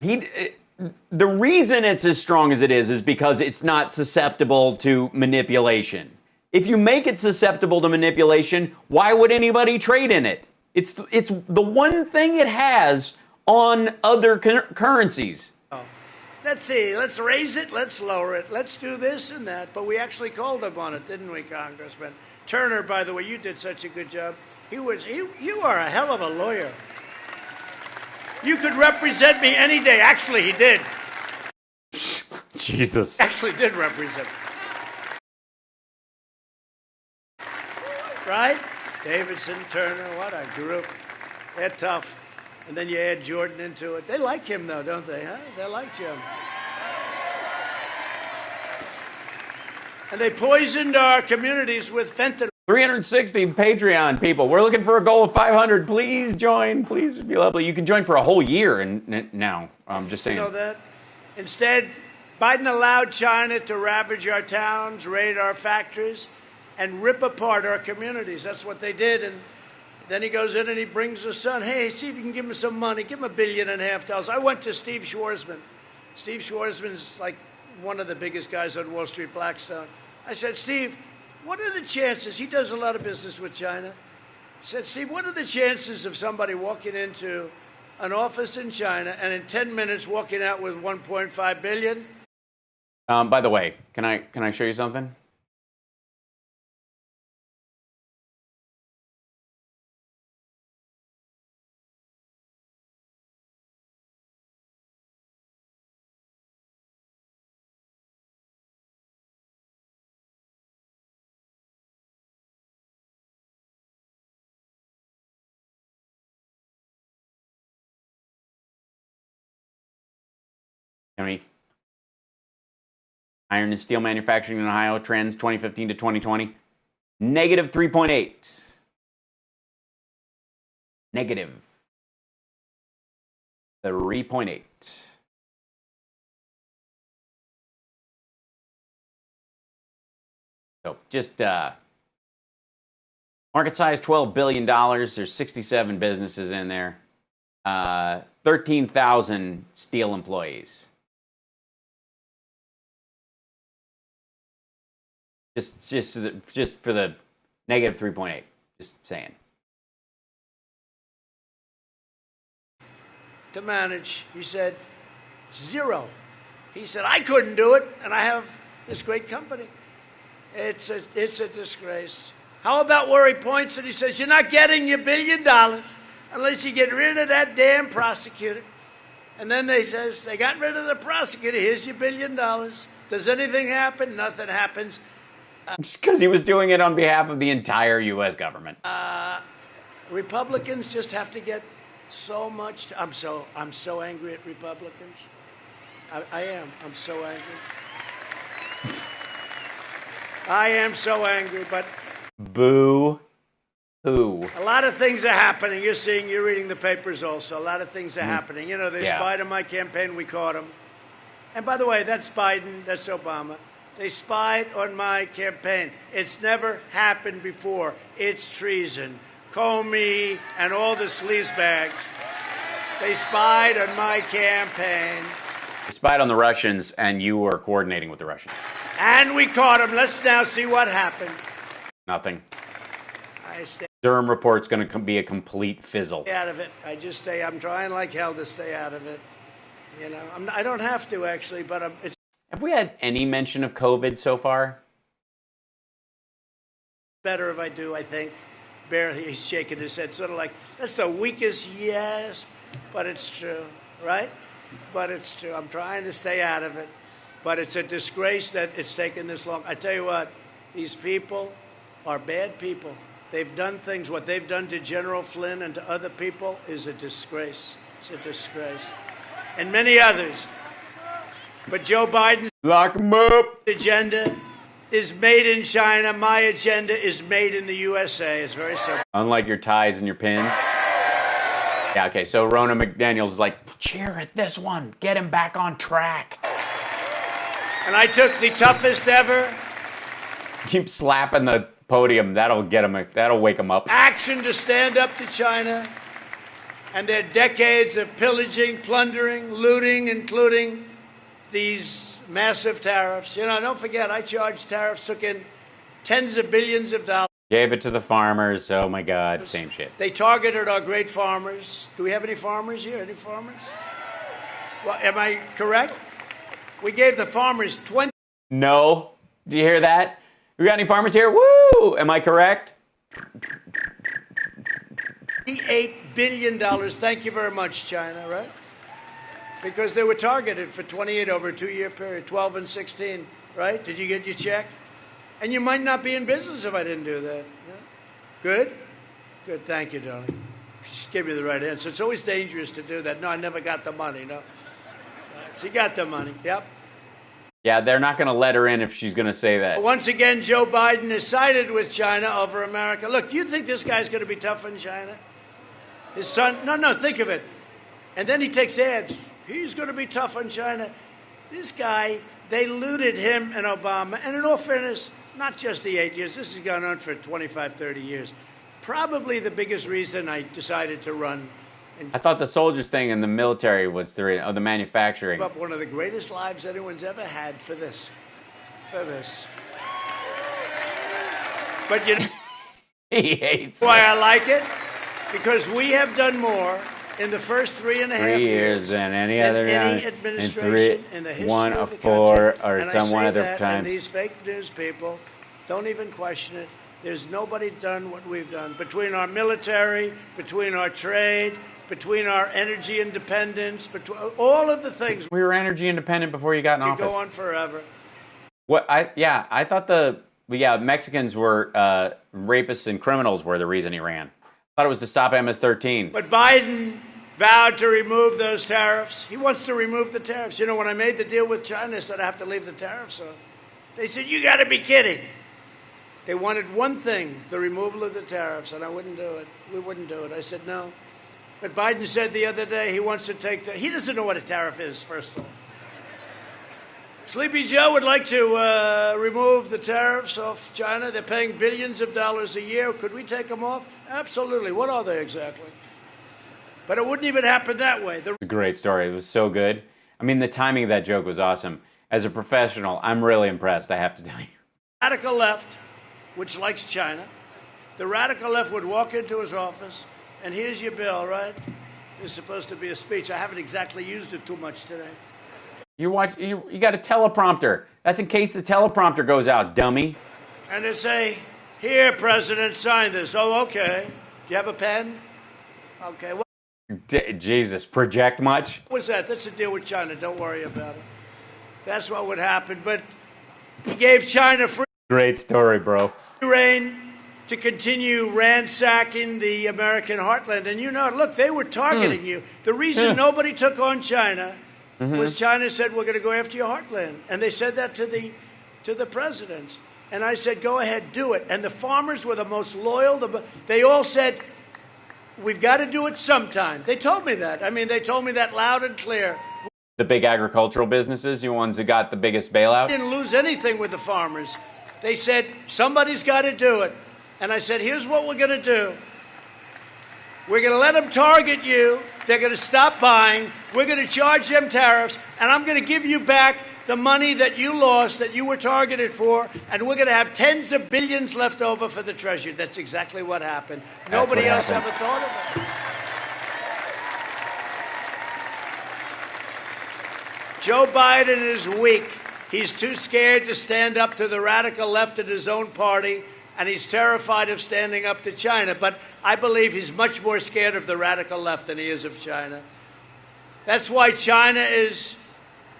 the reason it's as strong as it is because it's not susceptible to manipulation. If you make it susceptible to manipulation, why would anybody trade in it? It's the one thing it has on other currencies. Let's see, let's raise it, let's lower it, let's do this and that. But we actually called them on it, didn't we, Congressman? Turner, by the way, you did such a good job. You are a hell of a lawyer. You could represent me any day. Actually, he did. Jesus. Actually did represent me. Right? Davidson, Turner, what a group. They're tough. And then you add Jordan into it. They like him, though, don't they? Huh? They like Jim. And they poisoned our communities with fentanyl. 360 Patreon people. We're looking for a goal of 500. Please join. Please be lovely. You can join for a whole year and now. I'm just saying. You know that? Instead, Biden allowed China to ravage our towns, raid our factories, and rip apart our communities. That's what they did. And then he goes in and he brings his son. Hey, see if you can give him some money. Give him $1.5 billion. I went to Steve Schwarzman. Steve Schwarzman's like one of the biggest guys on Wall Street, Blackstone. I said, Steve, what are the chances? He does a lot of business with China. I said, Steve, what are the chances of somebody walking into an office in China and in 10 minutes walking out with $1.5 billion? By the way, can I show you something? Iron and steel manufacturing in Ohio trends 2015 to 2020. Negative 3.8. Negative 3.8. So just market size $12 billion. There's 67 businesses in there. 13,000 steel employees. Just for the negative 3.8. Just saying. To manage, he said, zero. He said, I couldn't do it, and I have this great company. It's a disgrace. How about where he points and he says, you're not getting your $1 billion unless you get rid of that damn prosecutor. And then they says, they got rid of the prosecutor, here's your $1 billion. Does anything happen? Nothing happens. Just because he was doing it on behalf of the entire U.S. government. Republicans just have to get so much. I'm so angry at Republicans. I am. I'm so angry. I am so angry, but Boo hoo. a lot of things are happening. You're reading the papers also. A lot of things are happening. You know, they spied on my campaign. We caught them. And by the way, that's Biden. That's Obama. They spied on my campaign. It's never happened before. It's treason. Comey and all the sleazebags. They spied on my campaign. They spied on the Russians, and you were coordinating with the Russians. And we caught them. Let's now see what happened. Nothing. I stay Durham report's going to be a complete fizzle. out of it. I'm trying like hell to stay out of it. You know, I don't have to actually, but it's Have we had any mention of COVID so far? better if I do, I think. Barely, he's shaking his head, sort of like, that's the weakest yes, but it's true, right? But it's true. I'm trying to stay out of it. But it's a disgrace that it's taken this long. I tell you what, these people are bad people. They've done things, what they've done to General Flynn and to other people is a disgrace. It's a disgrace. And many others. But Joe Biden's Lock 'em up. agenda is made in China. My agenda is made in the USA. It's very simple. Unlike your ties and your pins. Yeah, okay, so Rona McDaniel's like, cheer at this one. Get him back on track. And I took the toughest ever Keep slapping the podium. That'll get him. That'll wake him up. action to stand up to China and their decades of pillaging, plundering, looting, including these massive tariffs. You know, don't forget, I charged tariffs, took in tens of billions of dollars. Gave it to the farmers. Oh my God, same shit. They targeted our great farmers. Do we have any farmers here? Any farmers? Well, am I correct? We gave the farmers 20. No. Do you hear that? We got any farmers here? Woo! Am I correct? $8 billion. Thank you very much, China, right? Because they were targeted for 28 over a 2-year period, 12 and 16, right? Did you get your check? And you might not be in business if I didn't do that. Yeah. Good? Good. Thank you, darling. Just give me the right answer. It's always dangerous to do that. No, I never got the money. No. She got the money. Yep. Yeah, they're not going to let her in if she's going to say that. Once again, Joe Biden is sided with China over America. Look, do you think this guy's going to be tough on China? His son? No, think of it. And then he takes ads. He's going to be tough on China. This guy, they looted him and Obama. And in all fairness, not just the 8 years. This has gone on for 25, 30 years. Probably the biggest reason I decided to run. I thought the soldiers thing in the military was the manufacturing. Up one of the greatest lives anyone's ever had for this. For this. But you know He hates why I like it? Because we have done more in the first 3.5 years than any other administration in the history one of of the four country. or And I some say one other that, time. And these fake news people, don't even question it. There's nobody done what we've done. Between our military, between our trade, between our energy independence, between all of the things. We were energy independent before you got in We office. go on forever. I thought Mexicans were rapists and criminals were the reason he ran. I thought it was to stop MS-13. But Biden vowed to remove those tariffs. He wants to remove the tariffs. You know, when I made the deal with China, I said I have to leave the tariffs on. They said, you got to be kidding. They wanted one thing, the removal of the tariffs, and I wouldn't do it. We wouldn't do it. I said no. But Biden said the other day he wants to take he doesn't know what a tariff is, first of all. Sleepy Joe would like to remove the tariffs off China. They're paying billions of dollars a year. Could we take them off? Absolutely. What are they exactly? But it wouldn't even happen that way. A great story. It was so good. I mean, the timing of that joke was awesome. As a professional, I'm really impressed, I have to tell you. Radical left, which likes China, the radical left would walk into his office, and here's your bill, right? It's supposed to be a speech. I haven't exactly used it too much today. You got a teleprompter. That's in case the teleprompter goes out, dummy. And it'd say, here, President, sign this. Oh, okay. Do you have a pen? Okay. What Jesus, project much? was that? That's the deal with China. Don't worry about it. That's what would happen. But he gave China free Great story, bro. reign to continue ransacking the American heartland. And you know, look, they were targeting you. The reason nobody took on China was China said, we're going to go after your heartland. And they said that to the presidents. And I said, go ahead, do it. And the farmers were the most loyal. They all said, we've got to do it sometime. They told me that. I mean, they told me that loud and clear. The big agricultural businesses, the ones that got the biggest bailout? Didn't lose anything with the farmers. They said, somebody's got to do it. And I said, here's what we're going to do. We're going to let them target you. They're going to stop buying. We're going to charge them tariffs. And I'm going to give you back the money that you lost, that you were targeted for. And we're going to have tens of billions left over for the Treasury. That's exactly what happened. Nobody else ever thought of it. Joe Biden is weak. He's too scared to stand up to the radical left in his own party, and he's terrified of standing up to China. But I believe he's much more scared of the radical left than he is of China. That's why China is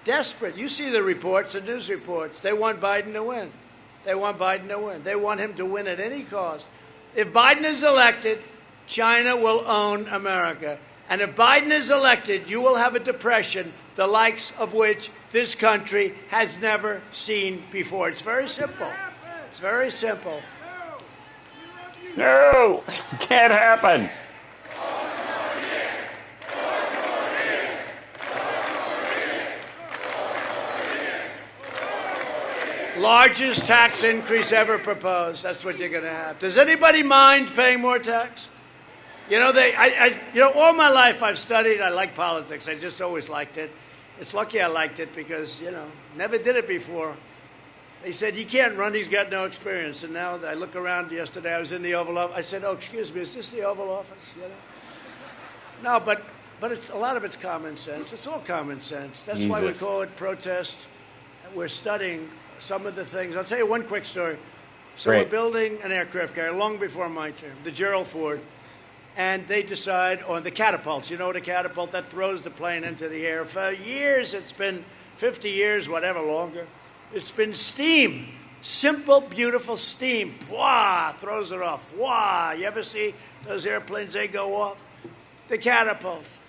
desperate. You see the reports, the news reports. They want Biden to win. They want Biden to win. They want him to win at any cost. If Biden is elected, China will own America. And if Biden is elected, you will have a depression, the likes of which this country has never seen before. It's very simple. It's very simple. No, can't happen. Largest tax increase ever proposed. That's what you're going to have. Does anybody mind paying more tax? You know, all my life I've studied. I like politics. I just always liked it. It's lucky I liked it because, never did it before. They said, you can't run. He's got no experience. And now I look around yesterday. I was in the Oval Office. I said, oh, excuse me, is this the Oval Office? No, but a lot of it's common sense. It's all common sense. That's why we call it protest. We're studying some of the things. I'll tell you one quick story. So we're building an aircraft carrier long before my term, the Gerald Ford. And they decide on the catapults. You know what a catapult? That throws the plane into the air. For years, it's been 50 years, whatever, longer. It's been steam. Simple, beautiful steam. Wah, throws it off. Wah. You ever see those airplanes, they go off? The catapults.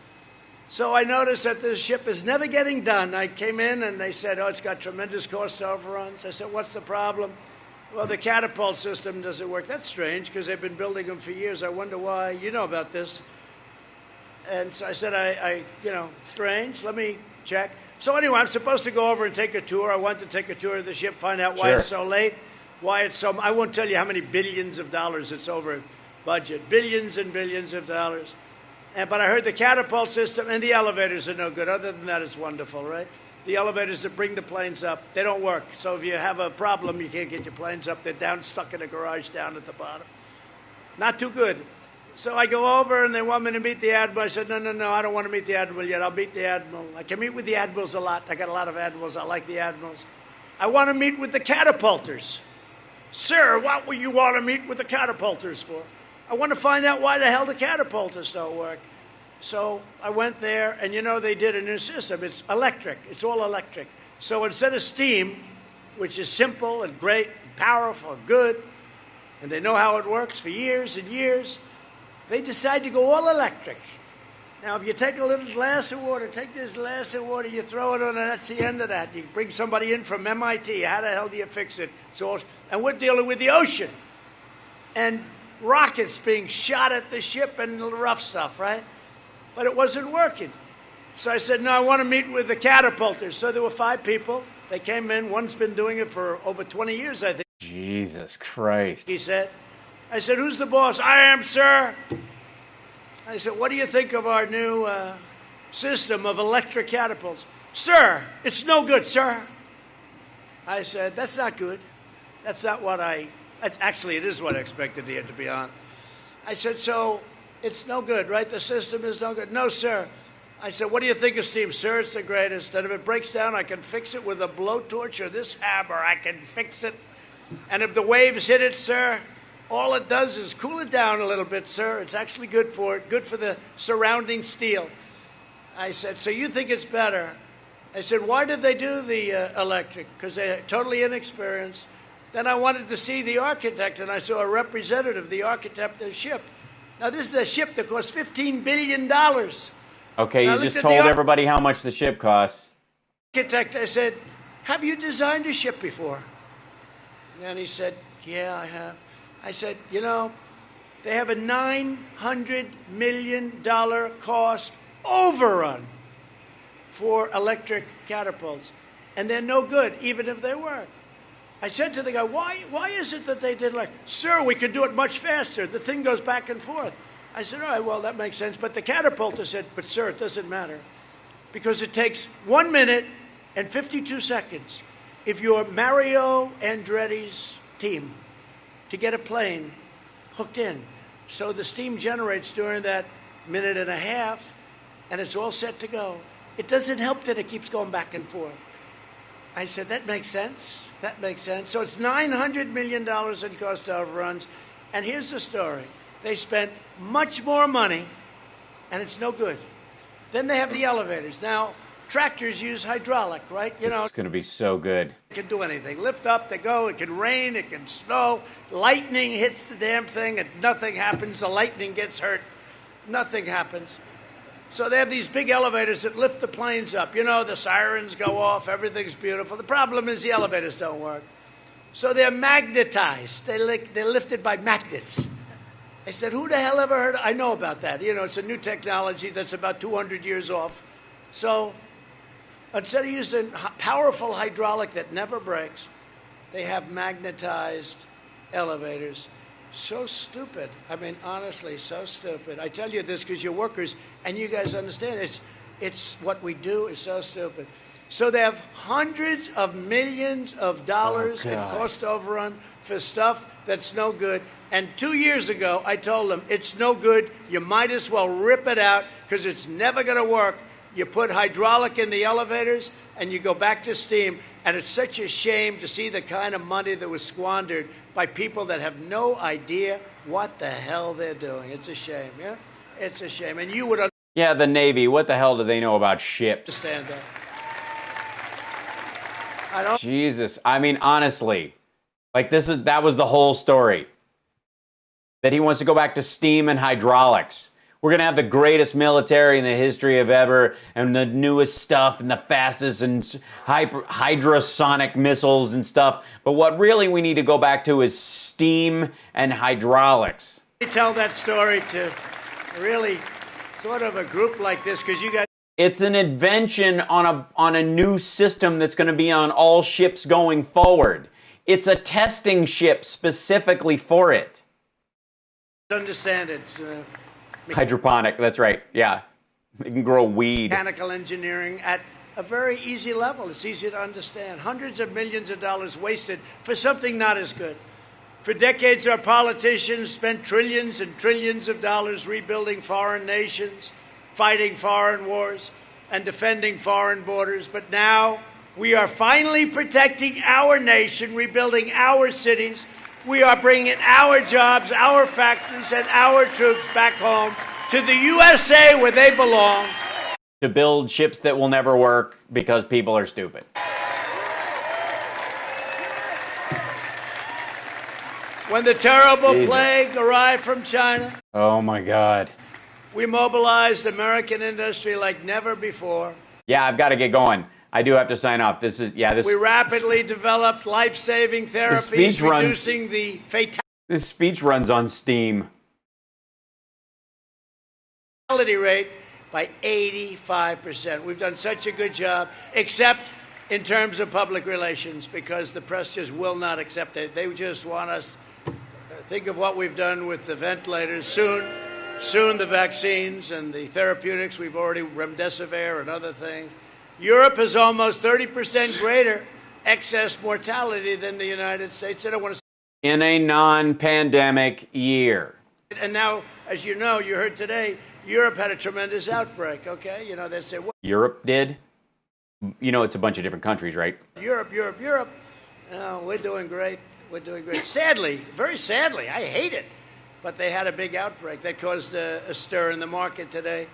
So I noticed that this ship is never getting done. I came in and they said, oh, it's got tremendous cost overruns. I said, what's the problem? Well, the catapult system doesn't work. That's strange because they've been building them for years. I wonder why. You know about this. And so I said, strange. Let me check. So anyway, I'm supposed to go over and take a tour. I want to take a tour of the ship, find out why it's so late, why it's so. I won't tell you how many billions of dollars it's over budget. Billions and billions of dollars. But I heard the catapult system and the elevators are no good. Other than that, it's wonderful, right? The elevators that bring the planes up, they don't work. So if you have a problem, you can't get your planes up. They're down, stuck in a garage down at the bottom. Not too good. So I go over and they want me to meet the admiral. I said, no, I don't want to meet the admiral yet. I'll meet the admiral. I can meet with the admirals a lot. I got a lot of admirals. I like the admirals. I want to meet with the catapulters. Sir, what would you want to meet with the catapulters for? I want to find out why the hell the catapulters don't work. So I went there, and they did a new system. It's electric. It's all electric. So instead of steam, which is simple and great, and powerful, and good, and they know how it works for years and years, they decide to go all electric. Now, if you take a little glass of water, take this glass of water, you throw it on, and that's the end of that. You bring somebody in from MIT. How the hell do you fix it? And we're dealing with the ocean and rockets being shot at the ship and the rough stuff, right? But it wasn't working. So I said, no, I want to meet with the catapulters. So there were 5 people. They came in. One's been doing it for over 20 years, I think. Jesus Christ. He said. I said, who's the boss? I am, sir. I said, what do you think of our new system of electric catapults? Sir, it's no good, sir. I said, that's not good. That's not what actually, it is what I expected to hear, to be honest. I said, so it's no good, right? The system is no good. No, sir. I said, what do you think of steam? Sir, it's the greatest. And if it breaks down, I can fix it with a blowtorch or this hammer. I can fix it. And if the waves hit it, sir, all it does is cool it down a little bit, sir. It's actually good for it, good for the surrounding steel. I said, so you think it's better? I said, why did they do the electric? Because they're totally inexperienced. Then I wanted to see the architect, and I saw a representative, the architect of the ship. Now, this is a ship that costs $15 billion. Okay, you just told everybody how much the ship costs. Architect, I said, have you designed a ship before? And he said, yeah, I have. I said, you know, they have a $900 million cost overrun for electric catapults, and they're no good, even if they work. I said to the guy, why is it that they did like, sir, we could do it much faster. The thing goes back and forth. I said, all right, well, that makes sense. But the catapulter said, but sir, it doesn't matter, because it takes 1 minute and 52 seconds if you're Mario Andretti's team to get a plane hooked in. So the steam generates during that minute and a half, and it's all set to go. It doesn't help that it keeps going back and forth. I said, that makes sense. That makes sense. So it's $900 million in cost overruns. And here's the story. They spent much more money, and it's no good. Then they have the elevators. Now, tractors use hydraulic, right? You know, it's going to be so good. It can do anything. Lift up, they go. It can rain. It can snow. Lightning hits the damn thing, and nothing happens. The lightning gets hurt. Nothing happens. So they have these big elevators that lift the planes up. You know, the sirens go off. Everything's beautiful. The problem is the elevators don't work. So they're magnetized. They're lifted by magnets. I said, who the hell ever heard? I know about that. You know, it's a new technology that's about 200 years off. So instead of using powerful hydraulic that never breaks, they have magnetized elevators. So stupid. I mean, honestly, so stupid. I tell you this because you're workers and you guys understand it's what we do is so stupid. So they have hundreds of millions of dollars in cost overrun for stuff that's no good. And 2 years ago, I told them, it's no good. You might as well rip it out because it's never going to work. You put hydraulic in the elevators and you go back to steam. And it's such a shame to see the kind of money that was squandered by people that have no idea what the hell they're doing. It's a shame, yeah? It's a shame. And you would Yeah, the Navy. What the hell do they know about ships? understand that. I don't. Jesus. I mean, honestly, like that was the whole story. That he wants to go back to steam and hydraulics. We're going to have the greatest military in the history of ever, and the newest stuff, and the fastest, and hydrosonic missiles and stuff. But what really we need to go back to is steam and hydraulics. I tell that story to really sort of a group like this, because you guys. It's an invention on a new system that's going to be on all ships going forward. It's a testing ship specifically for it. Understand it. Hydroponic, that's right, yeah. It can grow weed. Mechanical engineering at a very easy level. It's easy to understand. Hundreds of millions of dollars wasted for something not as good. For decades, our politicians spent trillions and trillions of dollars rebuilding foreign nations, fighting foreign wars, and defending foreign borders. But now we are finally protecting our nation, rebuilding our cities. We are bringing our jobs, our factories, and our troops back home to the USA where they belong. To build ships that will never work because people are stupid. When the terrible plague arrived from China. Oh my God. We mobilized American industry like never before. Yeah, I've got to get going. I do have to sign off. This is, yeah, this. We rapidly developed life-saving therapies, reducing the This speech runs on Steam. fatality rate by 85%. We've done such a good job, except in terms of public relations, because the press just will not accept it. They just want us to think of what we've done with the ventilators. Soon the vaccines and the therapeutics. We've already remdesivir and other things. Europe has almost 30% greater excess mortality than the United States. I don't want to. In a non-pandemic year. And now, as you know, you heard today, Europe had a tremendous outbreak, okay? You know, they say, well, Europe did? You know, it's a bunch of different countries, right? Europe. No, we're doing great. We're doing great. Sadly, very sadly, I hate it, but they had a big outbreak that caused a stir in the market today.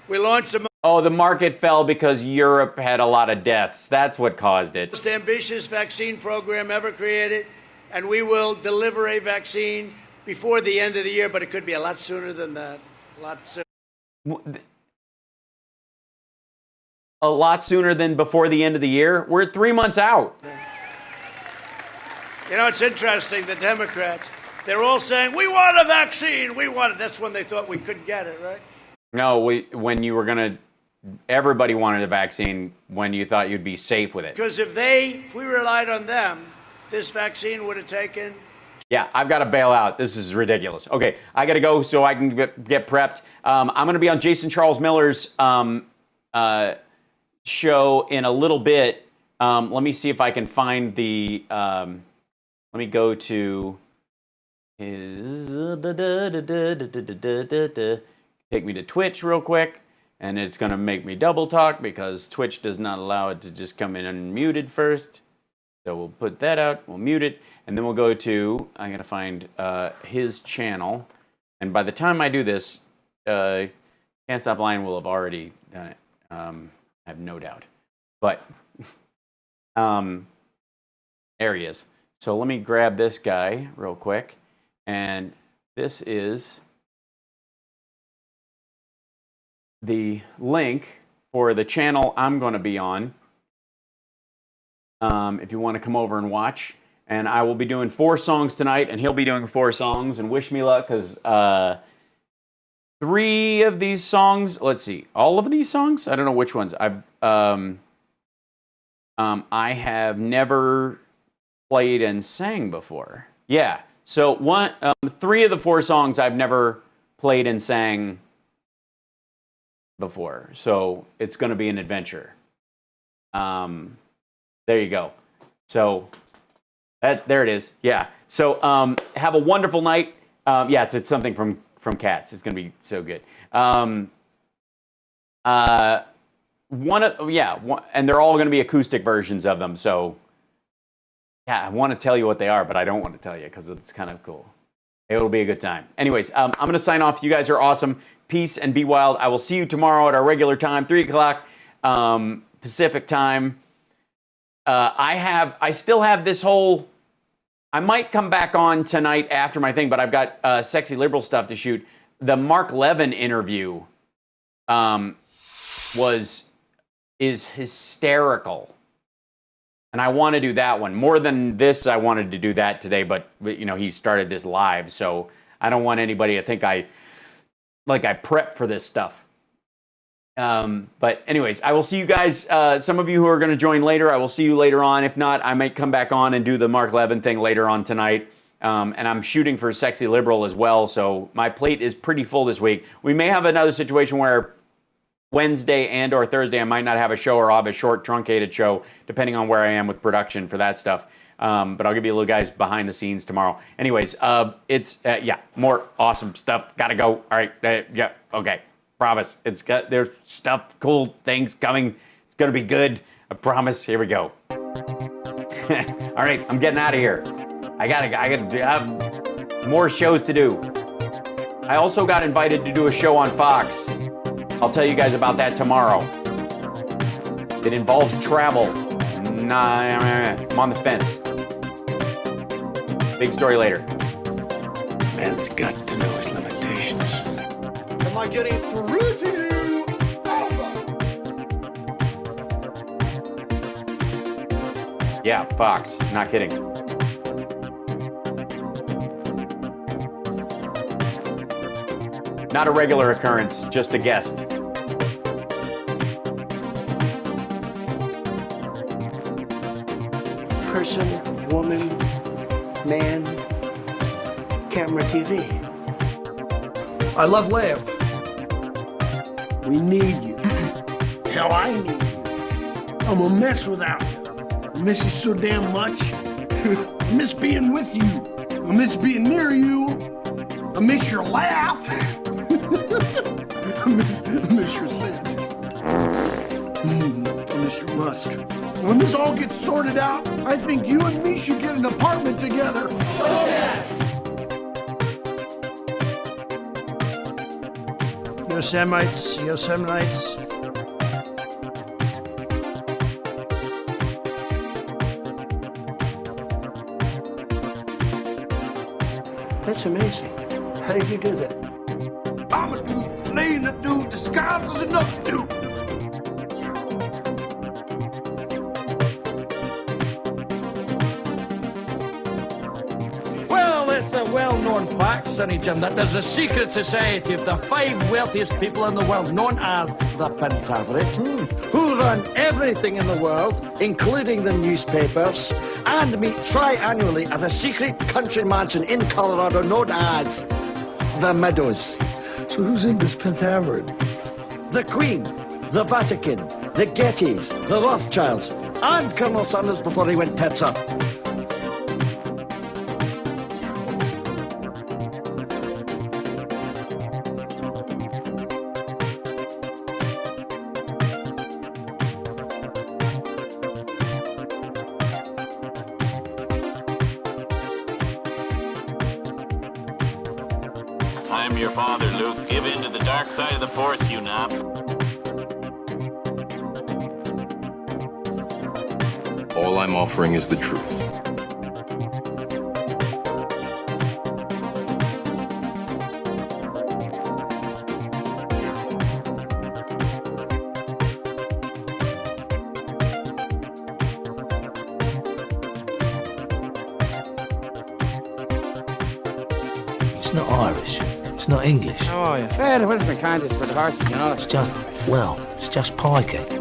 We launched the Oh, the market fell because Europe had a lot of deaths. That's what caused it. most ambitious vaccine program ever created, and we will deliver a vaccine before the end of the year, but it could be a lot sooner than that. A lot sooner. A lot sooner than before the end of the year? We're 3 months out. You know, it's interesting, the Democrats, they're all saying, we want a vaccine, we want it. That's when they thought we couldn't get it, right? No, when you were going to, everybody wanted a vaccine when you thought you'd be safe with it. Because if we relied on them, this vaccine would have taken. Yeah, I've got to bail out. This is ridiculous. Okay, I got to go so I can get prepped. I'm going to be on Jason Charles Miller's show in a little bit. Let me see if I can find the. Let me go to his. Take me to Twitch real quick, and it's going to make me double talk because Twitch does not allow it to just come in unmuted first. So we'll put that out, we'll mute it, and then we'll go to, I'm going to find his channel. And by the time I do this, Can't Stop Lying will have already done it. I have no doubt. But there he is. So let me grab this guy real quick. And this is the link for the channel I'm going to be on. If you want to come over and watch. And I will be doing 4 songs tonight, and he'll be doing 4 songs. And wish me luck, because 3 of these songs, let's see, all of these songs? I don't know which ones. I have never played and sang before. Yeah, so 3 of the 4 songs I've never played and sang before. So it's going to be an adventure. There you go. So there it is. Yeah. So have a wonderful night. Yeah, it's something from Cats. It's going to be so good. And they're all going to be acoustic versions of them. So yeah, I want to tell you what they are, but I don't want to tell you because it's kind of cool. It'll be a good time. Anyways, I'm going to sign off. You guys are awesome. Peace and be wild. I will see you tomorrow at our regular time, 3 o'clock Pacific time. I still have this whole, I might come back on tonight after my thing, but I've got sexy liberal stuff to shoot. The Mark Levin interview is hysterical. And I want to do that one. More than this, I wanted to do that today, but you know, he started this live, so I don't want anybody to think I prepped for this stuff. But anyways, I will see you guys, some of you who are going to join later, I will see you later on. If not, I might come back on and do the Mark Levin thing later on tonight. And I'm shooting for Sexy Liberal as well, so my plate is pretty full this week. We may have another situation where Wednesday and or Thursday I might not have a show, or I'll have a short, truncated show, depending on where I am with production for that stuff. But I'll give you a little guys behind the scenes tomorrow. Anyways, it's, more awesome stuff. Gotta go. All right. Yeah. Okay. Promise. There's stuff, cool things coming. It's gonna be good. I promise. Here we go. All right. I'm getting out of here. I gotta have more shows to do. I also got invited to do a show on Fox. I'll tell you guys about that tomorrow. It involves travel. I'm on the fence. Big story later. Man's got to know his limitations. Come by getting through to you. Yeah, Fox. Not kidding. Not a regular occurrence, just a guest. Person, woman, man, camera, TV. I love Leia. We need you. Hell, I need you. I'm a mess without you. I miss you so damn much. I miss being with you. I miss being near you. I miss your laugh. I miss your scent. I miss your musk. When this all gets sorted out, I think you and me should get an apartment together. Yosemites, Yosemites. That's amazing. How did you do that? I'm a dude playing a dude disguised as another dude. Well, it's a well-known fact, Sonny Jim, that there's a secret society of the 5 wealthiest people in the world, known as the Pentaveret, who run everything in the world, including the newspapers, and meet tri-annually at a secret country mansion in Colorado known as the Meadows. So who's in this Pentaveret? The Queen, the Vatican, the Gettys, the Rothschilds, and Colonel Sanders before he went tits up. I'm your father, Luke. Give in to the dark side of the Force, you nap. All I'm offering is the truth. It's not Irish. It's not English. How are you? Fair, where's my contest for the horses, you know? It's just, well, it's just pikey.